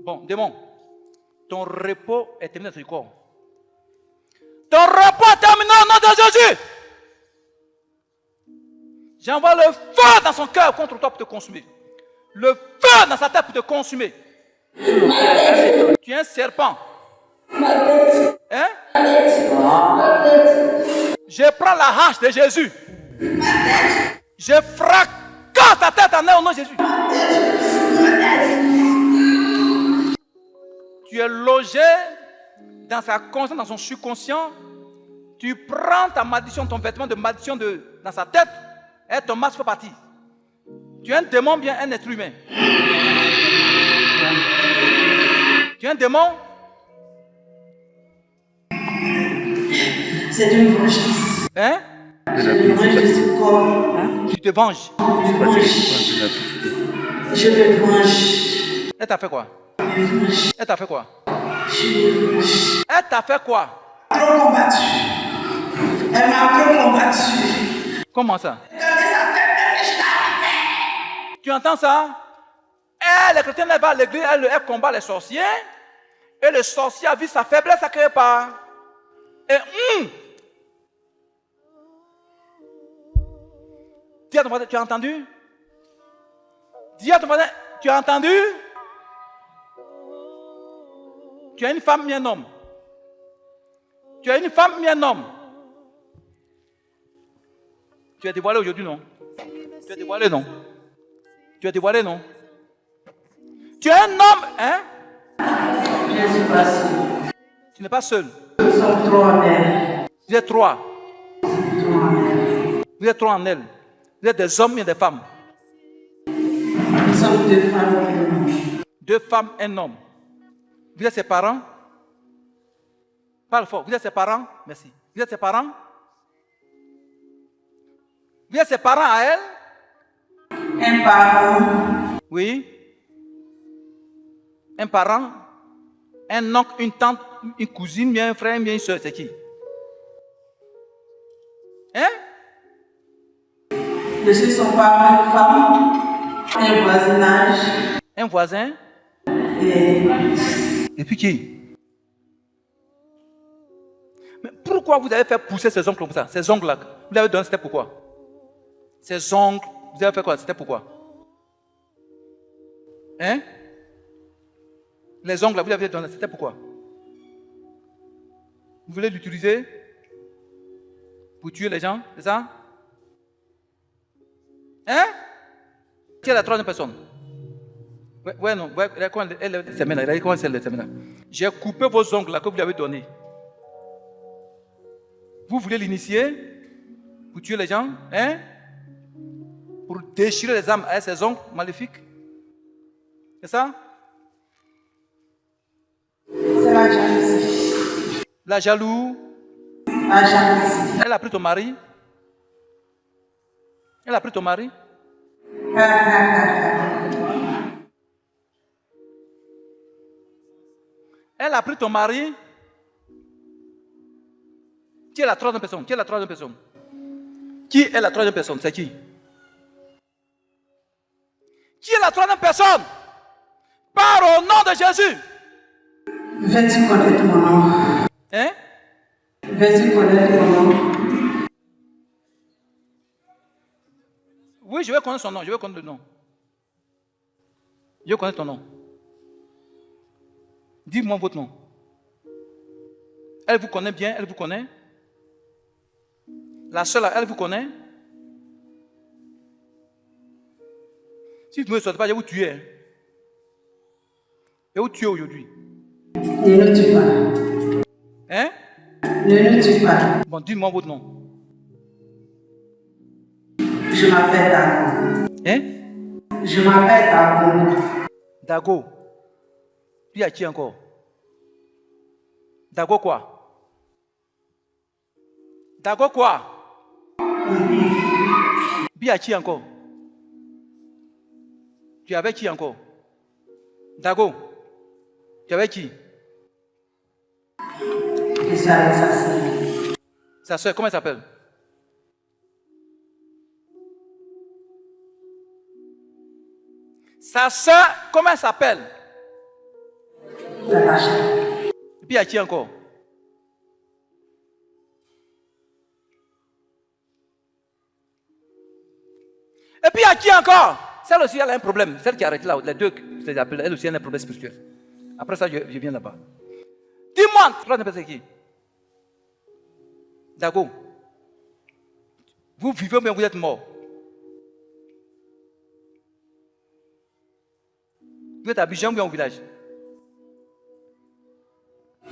Bon, démon, ton repos est terminé dans ton corps. Ton repos est terminé au nom de Jésus. J'envoie le feu dans son cœur contre toi pour te consumer. Le feu dans sa tête pour te consumer. Tu es un serpent. Hein? Je prends la hache de Jésus. Je fracasse ta tête en air au nom de Jésus. Tu es logé dans sa conscience, dans son subconscient. Tu prends ta malédiction, ton vêtement de malédiction dans sa tête, et ton masque fait partie. Tu es un démon, bien un être humain. Tu es un démon. C'est une vengeance. Hein? Je me venge de ce corps. Tu te venges. Je me venge. Elle t'a fait quoi? Elle t'a fait quoi? Je me venge. Elle t'a fait quoi? Trop combattu. Elle m'a trop combattu. Comment ça? Regardez sa faiblesse et je l'ai arrêtée. Tu entends ça? Elle, les chrétiens, elle va à l'église, elle combat les sorciers. Et le sorcier a vu sa faiblesse, ça crée pas. Et dis à ton voisin, tu as entendu? Dis à ton voisin, tu as entendu? Tu as une femme, bien un homme. Tu as une femme, bien un homme. Tu es dévoilé aujourd'hui, non? Tu es dévoilé, non? Tu es dévoilé, non? Tu es un homme, hein? Je ne suis pas seule. Tu n'es pas seul. Nous sommes trop en elle. Vous êtes 3. Trop en elle. Vous êtes 3 en elle. Vous êtes des hommes et des femmes. Nous sommes 2 femmes et un homme. 2 femmes, un homme. Vous êtes ses parents? Parle fort. Vous êtes ses parents? Merci. Vous êtes ses parents? Vous êtes ses parents à elle? Un parent. Oui. Un parent, un oncle, une tante, une cousine, bien un frère, bien une soeur, c'est qui? Hein? Je suis son parent, une femme, un voisinage. Un voisin? Et puis qui? Mais pourquoi vous avez fait pousser ces ongles comme ça? Ces ongles-là, vous l'avez donné, c'était pourquoi? Ces ongles, vous avez fait quoi? C'était pourquoi? Hein? Les ongles, vous l'avez donné, c'était pourquoi? Vous voulez l'utiliser pour tuer les gens, c'est ça? Hein? Qui est la troisième personne? Ouais, non. Ouais, elle est là. Comment c'est le séminaire? J'ai coupé vos ongles là que vous lui avez donné. Vous voulez l'initier pour tuer les gens? Hein? Pour déchirer les âmes avec ses ongles maléfiques? C'est ça? C'est la jalousie. La jaloux. La jalousie. Elle a pris ton mari? Elle a pris ton mari? Elle a pris ton mari? Qui est la troisième personne? Qui est la troisième personne? Qui est la troisième personne? C'est qui? Qui est la troisième personne? Parle au nom de Jésus. Veux-tu connaître mon nom? Hein? Veux-tu connaître mon nom? Oui, je vais connaître son nom. Je vais connaître le nom. Je vais connaître ton nom. Dis-moi votre nom. Elle vous connaît bien, elle vous connaît. La seule, elle vous connaît. Si vous ne me sortez pas, je vais vous tuer. Je vais vous tuer aujourd'hui. Ne le tue pas. Hein? Ne le tue pas. Bon, dis-moi votre nom. Je m'appelle Dago. Hein? Je m'appelle Dago. Dago. Puis à qui encore? Dago quoi? Dago quoi? Puis à qui encore? Tu es avec qui encore? Dago. Tu es avec qui? Je suis avec sa soeur. Sa soeur, comment elle s'appelle? Sa soeur, comment elle s'appelle? Natacha. Et puis à qui encore? Et puis à qui encore? Celle aussi, elle a un problème. Celle qui a arrêté là, les deux, je les appelle, elle aussi, elle a un problème spirituel. Après ça, je viens là-bas. Dis-moi, troisième personne, c'est qui? Dago. Vous vivez ou bien vous êtes mort? Vous êtes à Abidjan ou bien au village?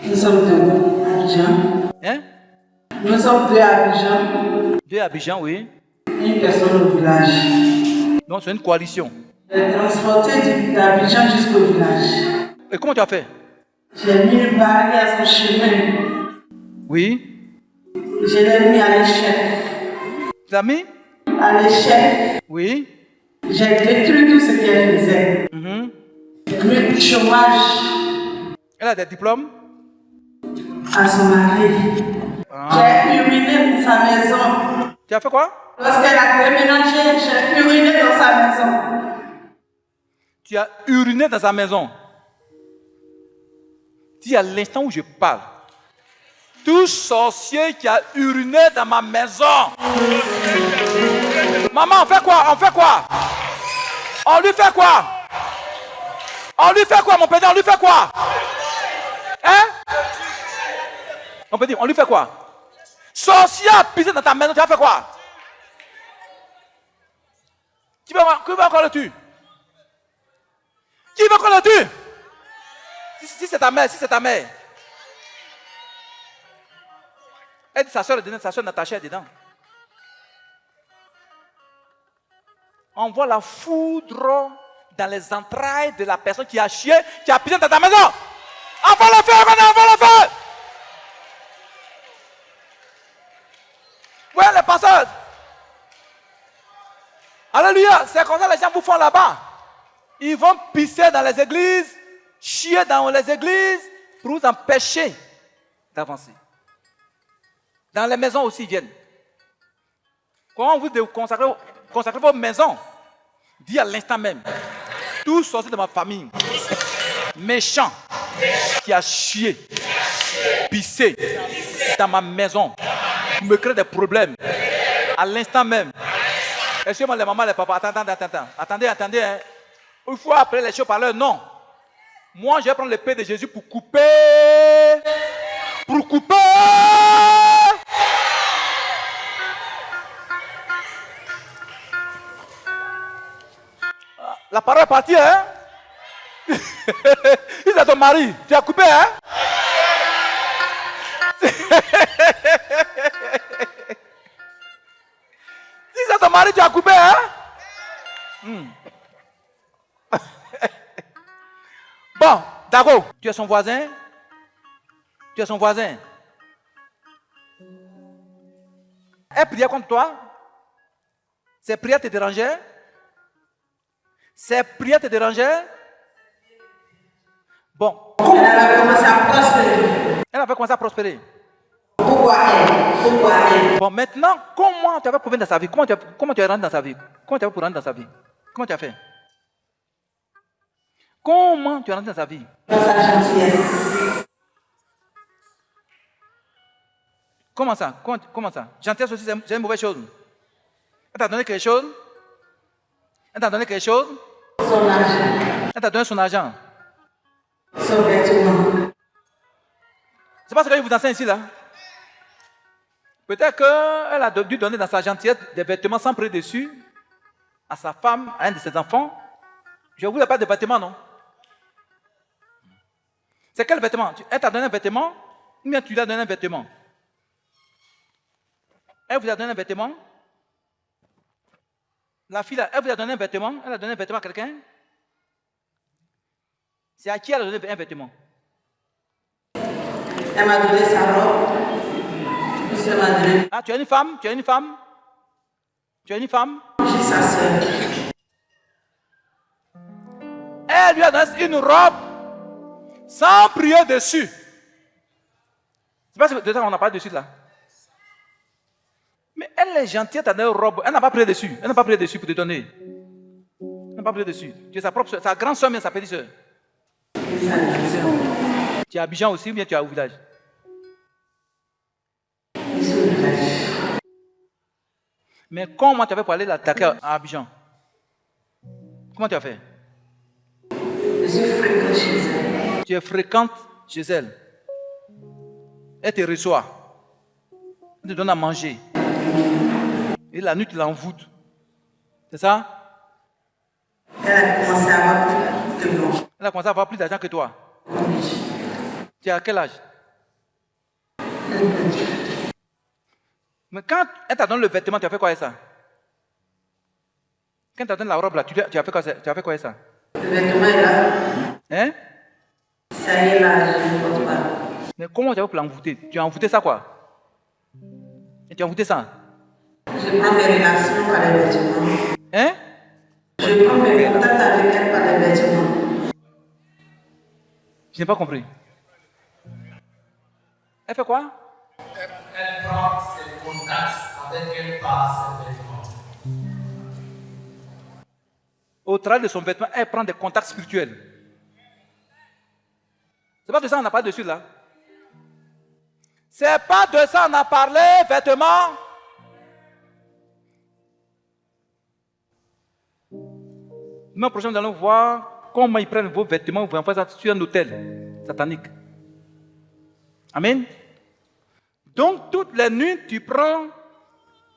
Nous sommes deux à Abidjan. Hein? Nous sommes deux à Abidjan. Deux à Abidjan, oui. Une personne au village. Donc c'est une coalition. J'ai transporté d'Abidjan jusqu'au village. Et comment tu as fait? J'ai mis une barrière à son chemin. Oui. Je l'ai mis à l'échec. Tu l'as mis? À l'échec. Oui. J'ai détruit tout ce qu'elle faisait. Le chômage. Elle a des diplômes? À son mari. J'ai uriné dans sa maison. Tu as fait quoi? Lorsqu'elle a déménagé, j'ai uriné dans sa maison. Tu as uriné dans sa maison. Dis à l'instant où je parle, tout sorcier qui a uriné dans ma maison. Maman, on fait quoi? On fait quoi? On lui fait quoi? On lui fait quoi, mon père? On lui fait quoi? Hein? On peut dire, on lui fait quoi? Sorcier a pissé dans ta maison, tu as fait quoi? Qui va encore le tuer? Qui veut qu'on le tue? Si c'est ta mère, si c'est ta mère. Elle dit sa soeur est dedans, sa soeur Natacha est dedans. On voit la foudre dans les entrailles de la personne qui a chié, qui a pissé dans ta maison. On va le faire, on va le faire. Ouais, les pasteurs. Alléluia, c'est comme ça que les gens vous font là-bas. Ils vont pisser dans les églises, chier dans les églises pour vous empêcher d'avancer. Dans les maisons aussi, ils viennent. Quand vous consacrez vos maisons, dis à l'instant même, tout sorti de ma famille, méchant, qui a chié, pissé dans ma maison, me crée des problèmes, à l'instant même. Excusez-moi les mamans, les papas, attendez, hein. Il faut appeler les choses par leur nom. Moi, je vais prendre l'épée de Jésus pour couper. Pour couper. La parole est partie, hein? Il est ton mari. Tu as coupé, hein? Si c'est ton mari, tu as coupé, hein? Bon, d'accord. Tu es son voisin. Tu es son voisin. Elle priait contre toi. Ses prières te dérangeaient. Ses prières te dérangeaient. Bon. Elle avait commencé à prospérer. Elle avait commencé à prospérer. Pourquoi elle? Bon, maintenant, comment tu avais prouvé dans sa vie? Comment tu es rentré dans sa vie? Comment tu as fait pour rentrer dans sa vie? Comment tu as fait? Comment tu es rentré dans sa vie? Dans sa gentillesse. Comment ça? Comment ça? Gentillesse aussi, c'est une mauvaise chose. Elle t'a donné quelque chose? Elle t'a donné quelque chose? Son argent. Elle t'a donné son argent. Son vêtement. C'est pas ce que je vous enseigne ici, là. Peut-être qu'elle a dû donner dans sa gentillesse des vêtements sans prix dessus à sa femme, à un de ses enfants. Je ne vous ai pas de vêtements, non? C'est quel vêtement? Elle t'a donné un vêtement ou bien tu lui as donné un vêtement? Elle vous a donné un vêtement? La fille, elle vous a donné un vêtement? Elle a donné un vêtement à quelqu'un? C'est à qui elle a donné un vêtement? Elle m'a donné sa robe. Elle m'a donné. Ah, tu as une femme? Tu as une femme? Tu as une femme? J'ai sa soeur. Elle lui a donné une robe sans prier dessus. C'est pas de ça qu'on a parlé dessus là. Mais elle est gentille, elle t'a donné une robe. Elle n'a pas prié dessus. Elle n'a pas prié dessus pour te donner. Elle n'a pas prié dessus. Tu es sa propre soeur, sa grande soeur, mais sa petite soeur. Tu es à Abidjan aussi ou bien tu es au village? Mais comment tu as fait pour aller l'attaquer à Abidjan? Comment tu as fait? Je suis fréquente chez elle. Tu es fréquente chez elle. Elle te reçoit. Elle te donne à manger. Et la nuit, tu l'envoûtes. C'est ça? Elle a commencé à avoir plus de moi. Elle a commencé à avoir plus d'argent que toi. Tu as quel âge? Mais quand elle t'a donné le vêtement, tu as fait quoi avec ça? Quand elle t'a donné la robe là, tu as fait quoi, tu as fait quoi avec ça? Le vêtement est là. Hein? Ça y est là, je ne porte pas. Mais comment tu as fait pour l'envoûter? Tu as envoûté ça quoi? Et tu as envoûté ça? Je prends mes relations par les vêtements. Hein? Je prends mes contacts avec elle par les vêtements. Je n'ai pas compris. Elle fait quoi? Elle prend ses contacts avec elle par ses vêtements. Au travers de son vêtement, elle prend des contacts spirituels. C'est pas de ça qu'on a parlé dessus là. C'est pas de ça qu'on a parlé, vêtements. Demain prochain, nous allons voir comment ils prennent vos vêtements, vous envoient ça sur un hôtel satanique. Amen. Donc, toutes les nuits, tu prends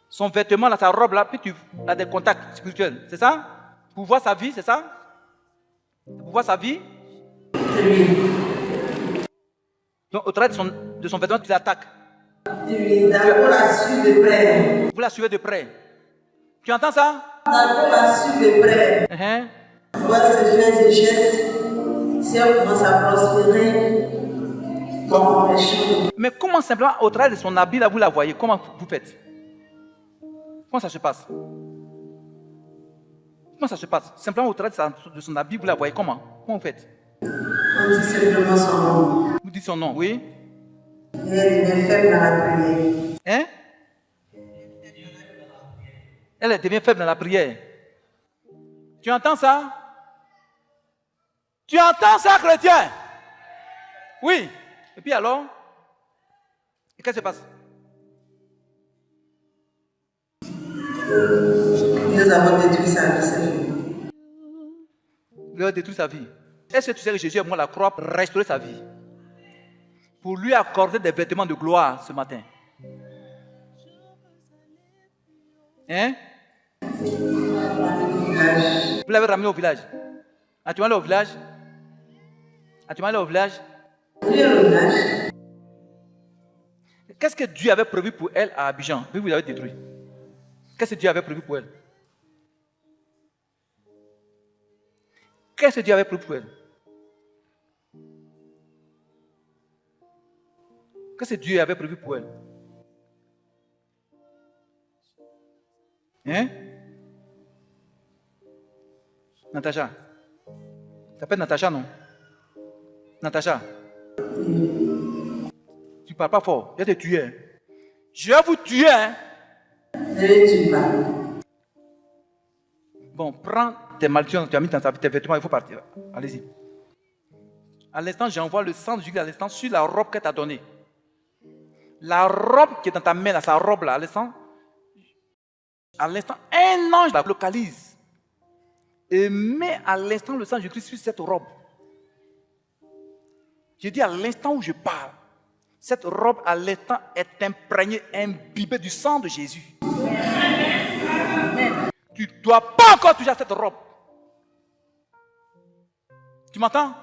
son vêtement, là, sa robe, là, puis tu as des contacts spirituels. C'est ça? Pour voir sa vie, c'est ça? Pour voir sa vie? Donc, au travers de son vêtement, tu l'attaques. D'abord la suivre de près. Vous la suivez de près. Tu entends ça? D'abord la suivre de près. Voir ses faits et gestes. Si elle commence à prospérer, comment les choses. Mais comment simplement, au travers de son habit, là, vous la voyez? Comment vous faites? Comment ça se passe? Comment ça se passe? Simplement au travers de son habit, vous la voyez comment? Comment vous faites? On dit simplement son nom. Vous dites son nom, oui? Et elle devient faible dans la prière. Hein? Elle devient faible dans la prière. Tu entends ça? Tu entends ça, chrétien? Oui. Et puis alors? Et qu'est-ce qui se passe? Nous avons détruit sa vie, c'est fini. leur détruire sa vie. Est-ce que tu sais que Jésus est mort à la croix pour restaurer sa vie? Pour lui accorder des vêtements de gloire ce matin. Hein? Vous l'avez ramené au village. Ah, tu vas aller au village? Ah, tu vas aller au village? Oui, au village. Qu'est-ce que Dieu avait prévu pour elle à Abidjan? Puis vous l'avez détruit. Qu'est-ce que Dieu avait prévu pour elle? Qu'est-ce que Dieu avait prévu pour elle? Qu'est-ce que Dieu avait prévu pour elle? Hein? Natacha. Tu t'appelles Natacha, non? Natacha. Tu parles pas fort. Je vais te tuer. Je vais vous tuer. Hein? Ne tue pas. Bon, prends tes malédictions, tu as mis dans tes vêtements, il faut partir. Allez-y. À l'instant, j'envoie le sang de Jésus à l'instant sur la robe qu'elle t'a donnée. La robe qui est dans ta main, là, sa robe là, à l'instant, un ange la localise et met à l'instant le sang de Jésus sur cette robe. Je dis à l'instant où je parle, cette robe à l'instant est imprégnée, imbibée du sang de Jésus. Tu ne dois pas encore toucher à cette robe. Tu m'entends?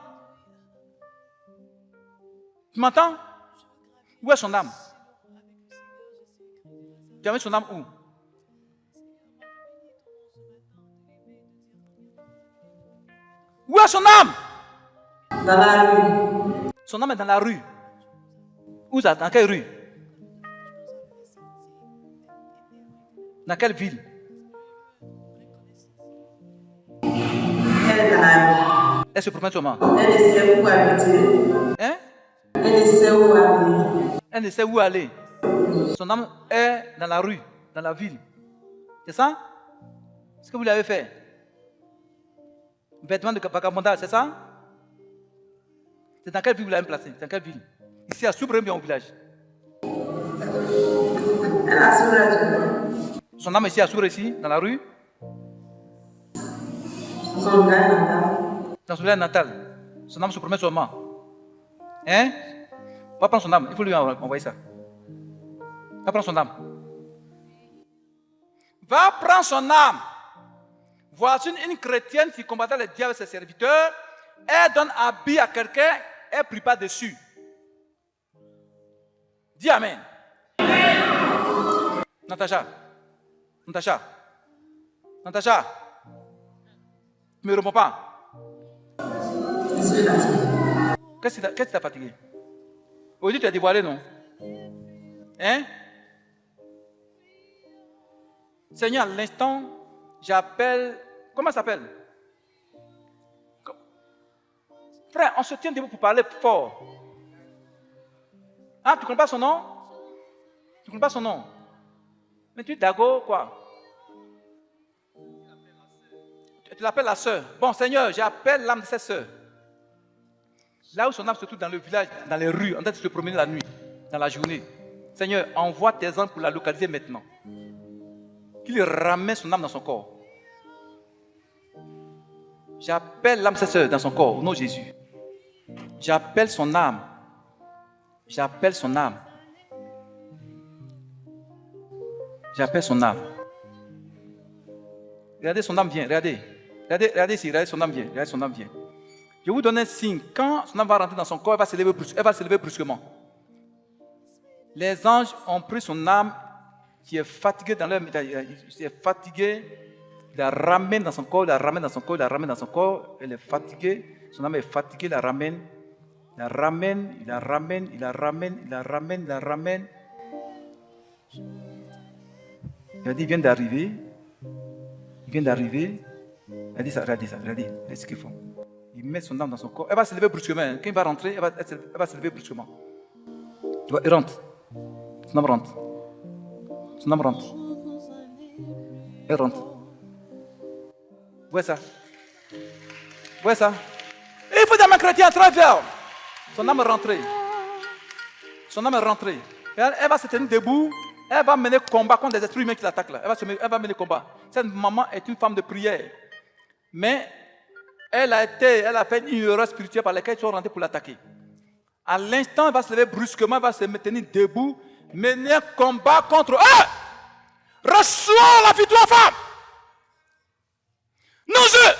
Tu m'entends? Où est son âme? Tu as mis son âme où? Où est son âme? Dans la rue. Son âme est dans la rue. Où ça? Dans quelle rue? Dans quelle ville? Elle est dans la rue. Elle se promène comment? Elle ne sait où habiter. Hein? Elle ne sait où aller. Elle ne sait où aller. Son âme est dans la rue, dans la ville. C'est ça? Ce que vous lui avez fait? Vêtements de vagabondage, c'est ça? C'est dans quelle ville vous l'avez placé? Dans quelle ville? Ici à Soubré, bien au village. Elle a sourire. Son âme est ici à Soubré, ici, dans la rue? Son gars natal. Dans son village natal. Son âme se promène seulement. Hein? Va prendre son âme, il faut lui envoyer ça. Va prendre son âme. Va prendre son âme. Voici une chrétienne qui combattait les diables et ses serviteurs. Elle donne habit à quelqu'un, elle ne prie pas dessus. Dis Amen. Natacha. Natacha. Natacha. Tu ne me réponds pas. Je suis fatiguée. Qu'est-ce qui t'a fatigué? Aujourd'hui, tu as dévoilé, non? Hein? Seigneur, à l'instant, j'appelle. Comment ça s'appelle? Frère, on se tient debout pour parler fort. Ah, tu ne connais pas son nom? Tu ne connais pas son nom? Mais tu es Dago, quoi? Tu l'appelles la sœur. Bon, Seigneur, j'appelle l'âme de cette sœur. Là où son âme se trouve dans le village, dans les rues, en train de se promener la nuit, dans la journée. Seigneur, envoie tes anges pour la localiser maintenant. Qu'il ramène son âme dans son corps. J'appelle l'âme de cette sœur dans son corps, au nom de Jésus. J'appelle son âme. J'appelle son âme. J'appelle son âme. Regardez, son âme vient, regardez. Regardez ici, regardez, son âme vient, regardez, son âme vient. Je vous donne un signe. Quand son âme va rentrer dans son corps, elle va se lever brusquement. Les anges ont pris son âme qui est fatiguée dans leur... Qui est fatiguée. Il la ramène dans son corps, il la ramène dans son corps, il la ramène dans son corps. Elle est fatiguée. Son âme est fatiguée, il la ramène. Il la ramène, il la ramène, il la ramène, il la ramène, il la ramène. Il a dit, il vient d'arriver. Il vient d'arriver. Il a dit ça, regardez ça, regardez ce qu'ils font. Il met son âme dans son corps. Elle va se lever brusquement. Quand il va rentrer, elle va se lever brusquement. Tu vois, il rentre. Son âme rentre. Son âme rentre. Elle rentre. Où est ça? Où est ça? Il faut des chrétiens à travers. Son âme est rentrée. Son âme est rentrée. Elle va se tenir debout. Elle va mener combat contre des esprits humains qui l'attaquent là. Elle va mener combat. Cette maman est une femme de prière. Mais Elle a fait une erreur spirituelle par laquelle ils sont rentrés pour l'attaquer. À l'instant, elle va se lever brusquement, elle va se tenir debout, mener un combat contre eux. Reçois la victoire, femme. Non-je.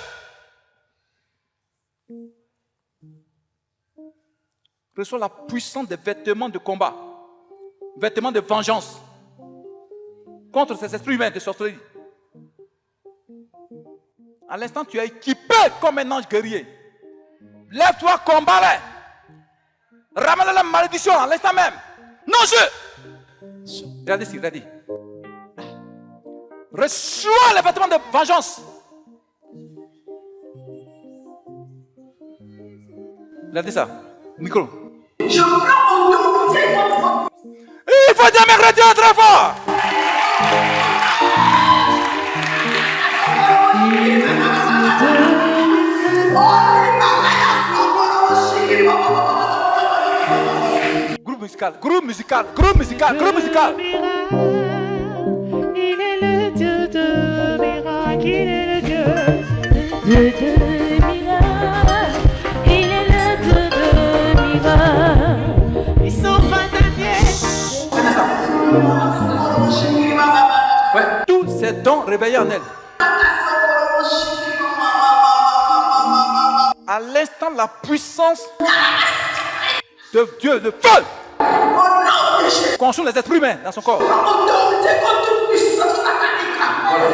Reçois la puissance des vêtements de combat, vêtements de vengeance contre ces esprits humains de sorcellerie. À l'instant, tu es équipé comme un ange guerrier. Lève-toi, combat-les. Ramène la malédiction à l'instant même. Non-je. Regardez ici, regardez. Reçois les vêtements de vengeance. Regardez ça. Micro. Je prends autorité contre votre... Il faut dire mes chrétiens très fort. Groupe musical, groupe musical, groupe musical, groupe musical. Il est le Dieu de miracle, il est le Dieu de miracle, il est le Dieu de miracle. Ils sont fantastiques. Ouais, tous ces dons réveillés en elle. À l'instant, la puissance de Dieu, le feu, consume les esprits humains dans son corps. Autorité contre toute puissance satanique.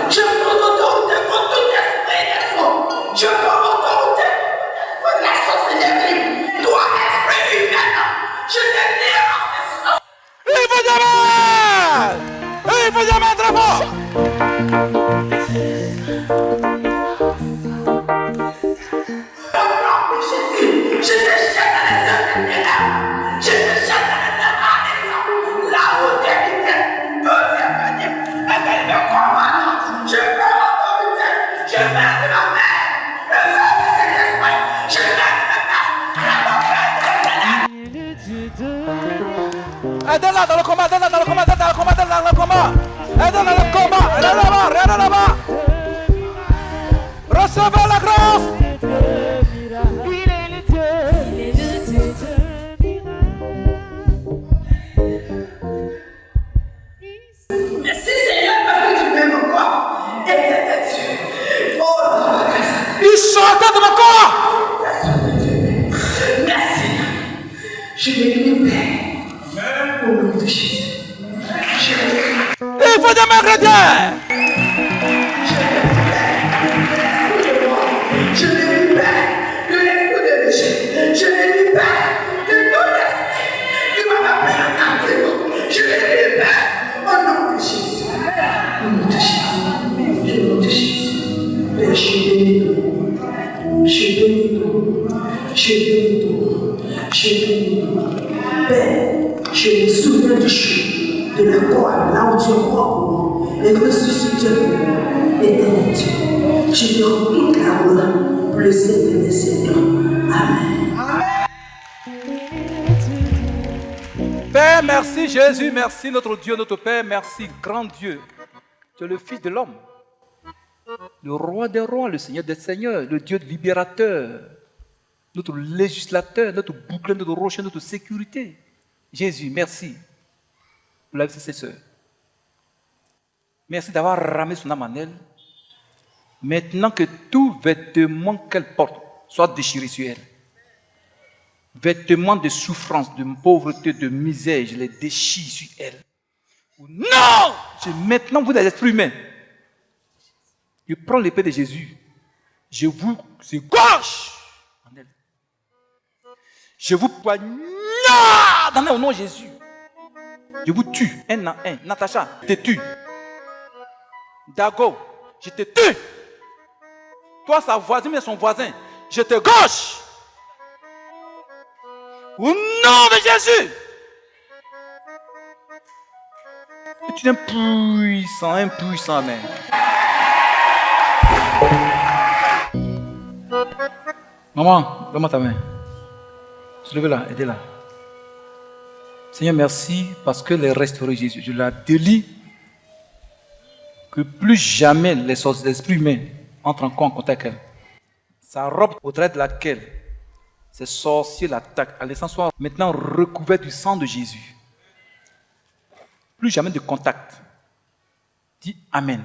Je prends autorité contre tout esprit des faux. Je prends autorité contre la sorcellerie. Toi, esprit humain, je te libère. Il faut jamais! Il faut jamais très fort! Je te jette dans les œuvres des ténèbres. Je te jette dans les œuvres des gens. Là où tu habitais, tout est venu. Et elle me combat. Je prends l'autorité. Je mets de la mer. Le feu de cet esprit. Je mets de la mer. La montagne de la Aidez-la dans le combat, aidez-la dans le combat, aidez-la dans le combat, aidez-la dans le combat. Aidez-la dans le combat. Elle est là-bas, elle est là-bas. Recevez la grâce. Merci Seigneur parce que tu m'aimes encore. Et t'es Dieu. Oh là là. Il sortait de mon corps. Merci. Je vais libérer. Au nom de Jésus. Il faut des mains chrétiennes. Je les libère de l'esprit de péché. Je les libère de tout l'esprit qui m'a pris en captivité. Je les libère au nom de Jésus. Au nom de Jésus. Au nom de Jésus. Père, je bénis tout. Je bénis tout. Je bénis tout. Je bénis tout. Père, je me souviens du chou, de la croix, là où tu es mort pour moi, et que ce soutien pour moi, éternel Dieu. Je te rends toute la gloire pour le siècle des siècles. Amen. Père, merci Jésus, merci notre Dieu, notre Père, merci grand Dieu. Tu es le Fils de l'homme, le roi des rois, le Seigneur des seigneurs, le Dieu libérateur, notre législateur, notre bouclier, notre rocher, notre sécurité. Jésus, merci pour la vie de ses sœurs. Merci d'avoir ramé son âme en elle. Maintenant que tout vêtement qu'elle porte soit déchiré sur elle. Vêtements de souffrance, de pauvreté, de misère, je les déchire sur elle. Non! Maintenant, vous êtes esprits humains. Je prends l'épée de Jésus. Je vous égorge en elle. Je vous poignarde en elle au nom de Jésus. Je vous tue, un à un. Natacha, je te tue. Dago, je te tue. Toi, sa voisine, mais son voisin, je te gauche. Au nom de Jésus. Et tu es impuissant, impuissant, mais. Maman, donne-moi ta main. Soulevez-la, aidez-la. Seigneur, merci parce que les restaurés Jésus, je la délie que plus jamais les esprits humains entrent encore en contact avec elle. sa robe au travers de laquelle ces sorciers l'attaquent, à l'essence soit maintenant recouvert du sang de Jésus. Plus jamais de contact. Dis Amen.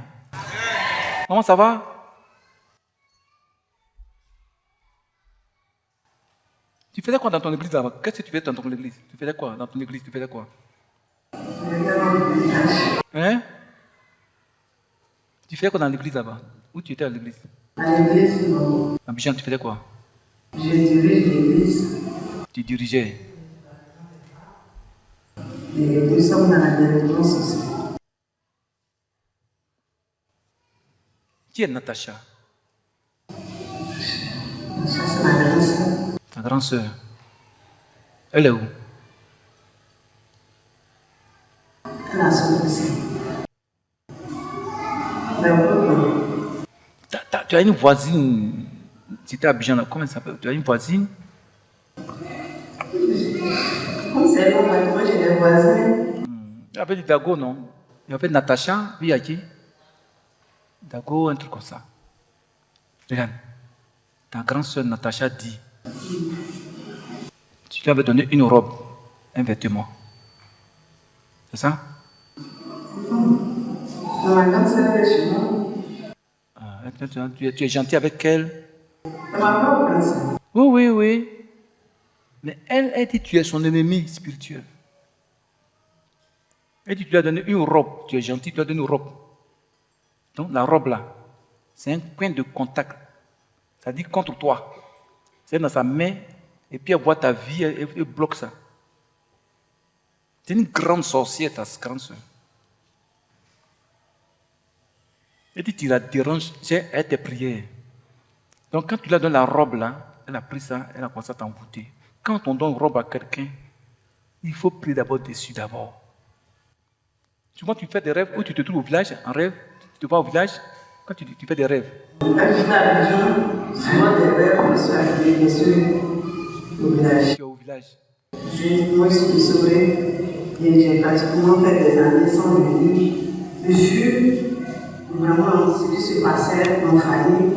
Comment ça va? Tu faisais quoi dans ton église là-bas? Qu'est-ce que tu faisais dans ton église? Tu faisais quoi dans ton église? Tu faisais quoi? Hein? Tu faisais quoi dans l'église là-bas? Où tu étais à l'église? À l'église, non. À Abidjan, tu faisais quoi? Je dirige l'église. Tu dirigeais. Et nous sommes dans la délivrance aussi. Qui est Natacha? Ça, c'est ma grande sœur. Ta grande sœur. Elle est où? Elle a son aussi. Tu as une voisine. Tu étais à Abidjan, là. Comment elle s'appelle? Tu as une voisine? Comme c'est bon, moi j'ai des voisins. Il y avait du Dago, non? Il y avait Natacha, puis il y a qui? Dago, un truc comme ça. Regarde. Ta grande sœur Natacha dit, tu lui avais donné une robe, un vêtement. C'est ça? Ma grande sœur est chez moi. Tu es gentil avec elle? C'est ma propre grande sœur. Oui. Mais elle dit que tu es son ennemi spirituel. Elle dit que tu lui as donné une robe. Tu es gentil, tu lui as donné une robe. Donc la robe là, c'est un point de contact. Ça dit contre toi. C'est dans sa main, et puis elle voit ta vie, elle bloque ça. C'est une grande sorcière, ta grande soeur. Elle dit, tu la déranges, elle tes prières. Donc quand tu lui donnes la robe là, elle a pris ça, elle a commencé à t'envoûter. Quand on donne une robe à quelqu'un, il faut prier d'abord dessus d'abord. Souvent tu fais des rêves où tu te trouves au village, en rêve, tu te vas au village, quand tu fais des rêves. Quand j'étais à Abidjan, souvent des rêves, je suis arrivé bien sûr au village. Tu es au village. Moi, je suis sauvée et j'ai pratiquement fait des années sans venir. Vu vraiment ce qui se passait dans ma famille,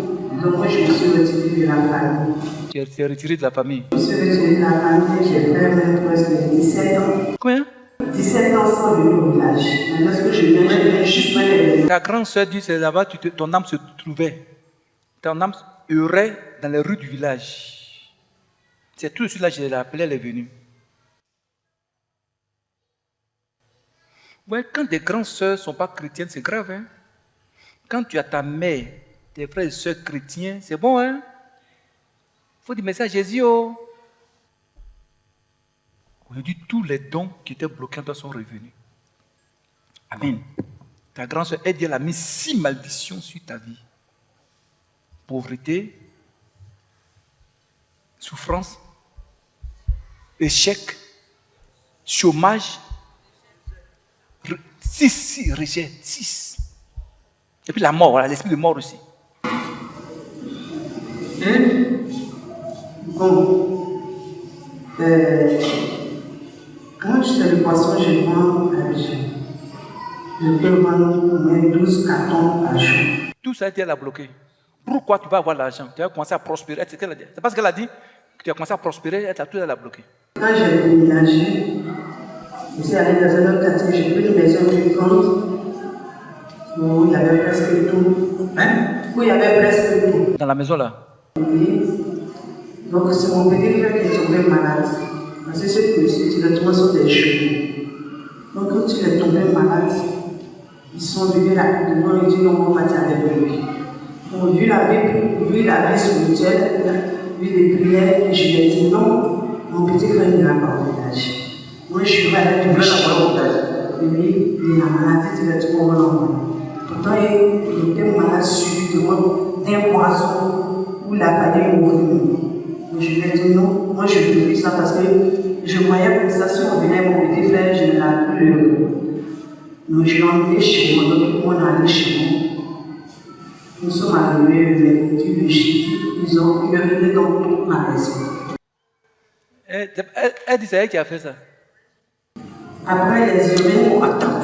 donc moi je me suis retirée de la famille. Tu es retiré de la famille. Je me suis retirée de la famille, j'ai fait même presque 17 ans. Combien? 17 ans sans venir au village. Mais lorsque je viens juste pas les. Ta grande soeur dit c'est là-bas ton âme se trouvait. Ton âme errait dans les rues du village. C'est tout de suite là que je l'ai appelée, elle est venue. Ouais, quand des grandes sœurs ne sont pas chrétiennes, c'est grave. Hein? Quand tu as ta mère, tes frères et sœurs chrétiens, c'est bon. Hein? Il faut dire merci à Jésus. Oh. Aujourd'hui, tous les dons qui étaient bloqués en toi sont revenus. Amen. Ta grande sœur, elle a mis 6 malédictions sur ta vie. Pauvreté, souffrance, échec, chômage, 6 rejet, 6. Et puis la mort, voilà, l'esprit de mort aussi. Bon. Quand je fais le poisson, je vends à Abidjan. Je peux vendre au moins 12 cartons par jour. Tout ça, elle a bloqué. Pourquoi tu vas avoir l'argent? Tu vas commencer à prospérer. C'est parce qu'elle a dit que tu as commencé à prospérer, tout elle a bloqué. Quand j'ai déménagé, je suis allée dans un autre quartier, j'ai pris une maison plus grande où il y avait presque tout. Hein? Où il y avait presque tout. Dans la maison là? Oui. Donc c'est mon petit frère qui est tombé malade. Parce que ceux qui me directement sont des chevaux. Donc quand il est tombé malade, ils sont venus rapidement et dit non, on va partir avec lui. Donc vu la vie spirituelle, vu les prières, je lui ai dit non, mon petit frère n'ira pas au village. Moi je suis avec lui. Et lui, il a maladie directement au lendemain. Pourtant il était malade subitement d'un poison où il a fallu mourir. Je lui ai dit non, moi je ne veux plus ça parce que je voyais comme ça, si on venait mon petit frère, je ne l'avais plus. Donc je l'ai emmené chez moi, donc tout le monde allait chez moi. Nous sommes arrivés le mercredi, le jeudi, ils ont uriné dans toute ma maison. Elle dit c'est elle qui a fait ça. Après les urines, attends.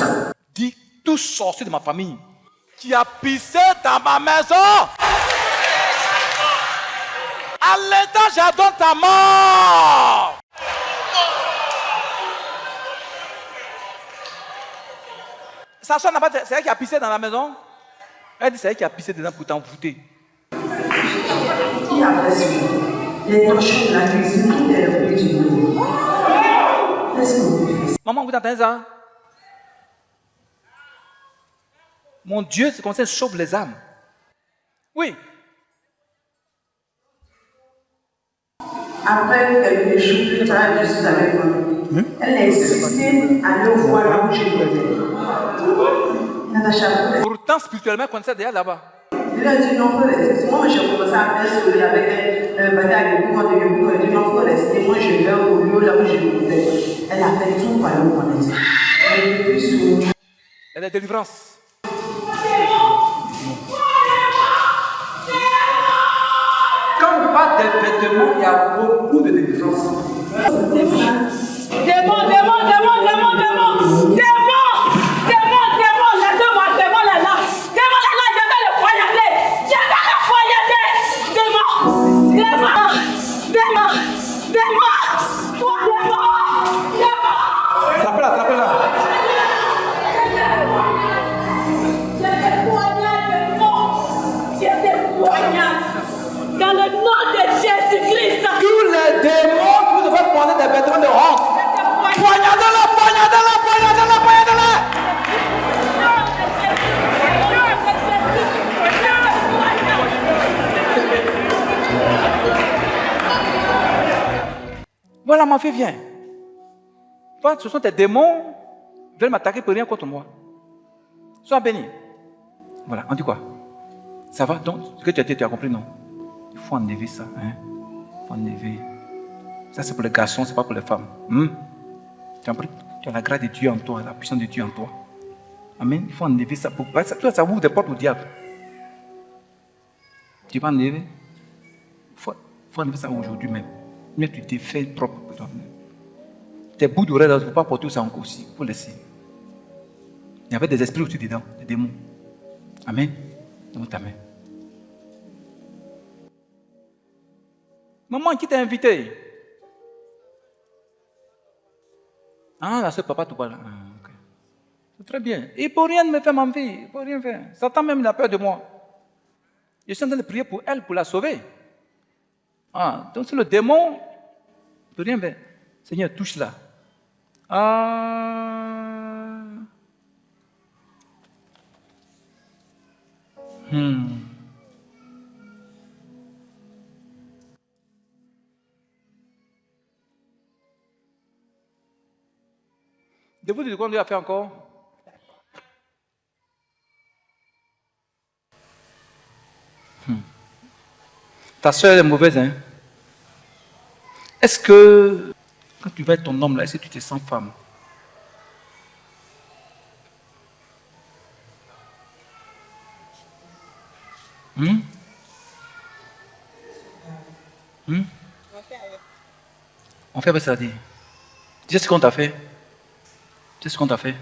Dis tout sorcier de ma famille qui a pissé dans ma maison. À l'instant, j'adore ta mort. Sa soeur n'a pas. C'est elle qui a pissé dans la maison. Elle dit c'est elle qui a pissé dedans pour t'envoûter. Qui a fait ça? Les torchons de la cuisine, tout est rempli du monde. Qu'est-ce qu'on peut faire? Maman, vous entendez ça? Mon Dieu, c'est comme ça, il sauve les âmes. Oui. Après quelques jours plus tard, je suis avec moi. Elle a insisté à aller voir là où je venais. Natacha, Pourtant, spirituellement, elle connaissait déjà là-bas. il a dit non, faut rester. Moi, j'ai commencé à faire sourire avec un bagage de bois de Yoko. Elle a dit non, faut rester. Moi, je vais au lieu là où je venais. Elle a fait tout pour aller au connaître. Elle est plus sourde. Elle est délivrance. Quand on parle des vêtements, il y a beaucoup de délivrance. Démon, démon, démon, démon, démon, démon, démon, démon, laisse-moi, démon là là, démon là là, je vais le poignarder, je vais le poignarder, démon, démon, démon, démon, toi démon, démon. Attrape-la, attrape-la. Je te poignarde, démon, je te poignarde, dans le nom de Jésus-Christ. Tous les démons qui vous devez prendre des vêtements de honte. Poignardez-la, poignardez-la, poignardez-la, poignardez-la. Voilà, ma fille, viens. Toi, ce sont tes démons qui veulent m'attaquer pour rien contre moi. Sois béni. Voilà, on dit quoi? Ça va? Donc, ce que tu as dit, tu as compris, non? Il faut enlever ça. Hein? Il faut enlever. Ça, c'est pour les garçons, c'est pas pour les femmes. Tu as compris? Tu as la grâce de Dieu en toi, la puissance de Dieu en toi. Amen. Il faut enlever ça. Ça ouvre des portes au diable. Tu vas enlever? Il faut enlever ça aujourd'hui même. Mais tu t'es fait propre pour toi-même. Tes bouts d'oreilles, il ne faut pas porter ça encore aussi. Il faut laisser. Il y avait des esprits aussi dedans, des démons. Amen. Donne ta main. Maman, qui t'a invité? Ah, la soeur papa, tout va là. Ah, okay. C'est très bien. Il ne peut rien me faire, ma fille. Il ne peut rien faire. Satan même il a peur de moi. Je suis en train de prier pour elle, pour la sauver. Ah, donc c'est le démon. Il ne peut rien faire. Seigneur, touche-la. Ah. De vous dire quoi on lui a fait encore? Ta soeur est mauvaise, hein? Est-ce que, quand tu vas être ton homme là, est-ce que tu te sens femme? On fait avec ça, dit. Tu sais ce qu'on t'a fait? Tu sais ce qu'on t'a fait?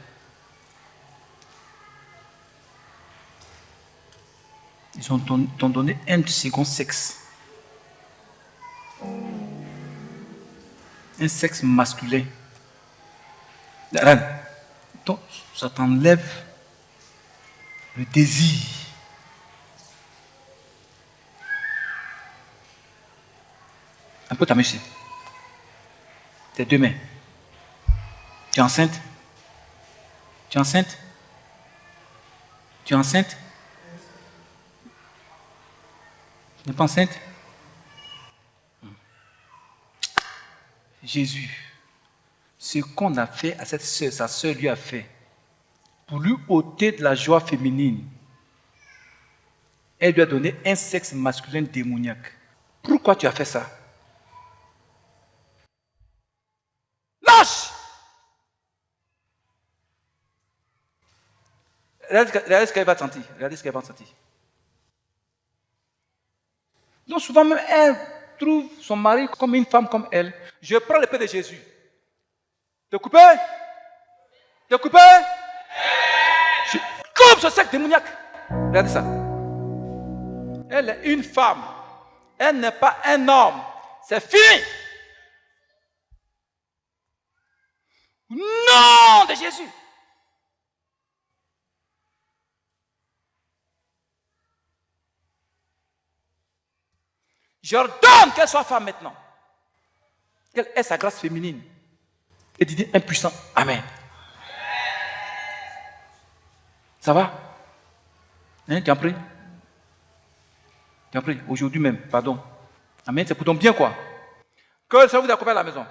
Ils t'ont donné un second sexe. Un sexe masculin. Donc, ça t'enlève le désir. Un peu ta main ici. Tes deux mains. Tu es enceinte? Tu es enceinte? Tu es enceinte? Tu n'es pas enceinte? Jésus, ce qu'on a fait à cette sœur, sa sœur lui a fait, pour lui ôter de la joie féminine, elle lui a donné un sexe masculin démoniaque. Pourquoi tu as fait ça? Lâche! Regardez ce qu'elle va sentir. Regardez ce qu'elle va sentir. Donc souvent même, elle trouve son mari comme une femme comme elle. Je prends l'épée de Jésus. T'es coupé? T'es coupé? Je coupe ce sexe démoniaque. Regardez ça. Elle est une femme. Elle n'est pas un homme. C'est fini. Au nom de Jésus. J'ordonne qu'elle soit femme maintenant. Quelle est sa grâce féminine? Et tu dis impuissant. Amen. Ça va? Hein, tu en prie? Tu en prie? Aujourd'hui même, pardon. Amen, c'est pour ton bien quoi. Que ça vous accompagne à la maison.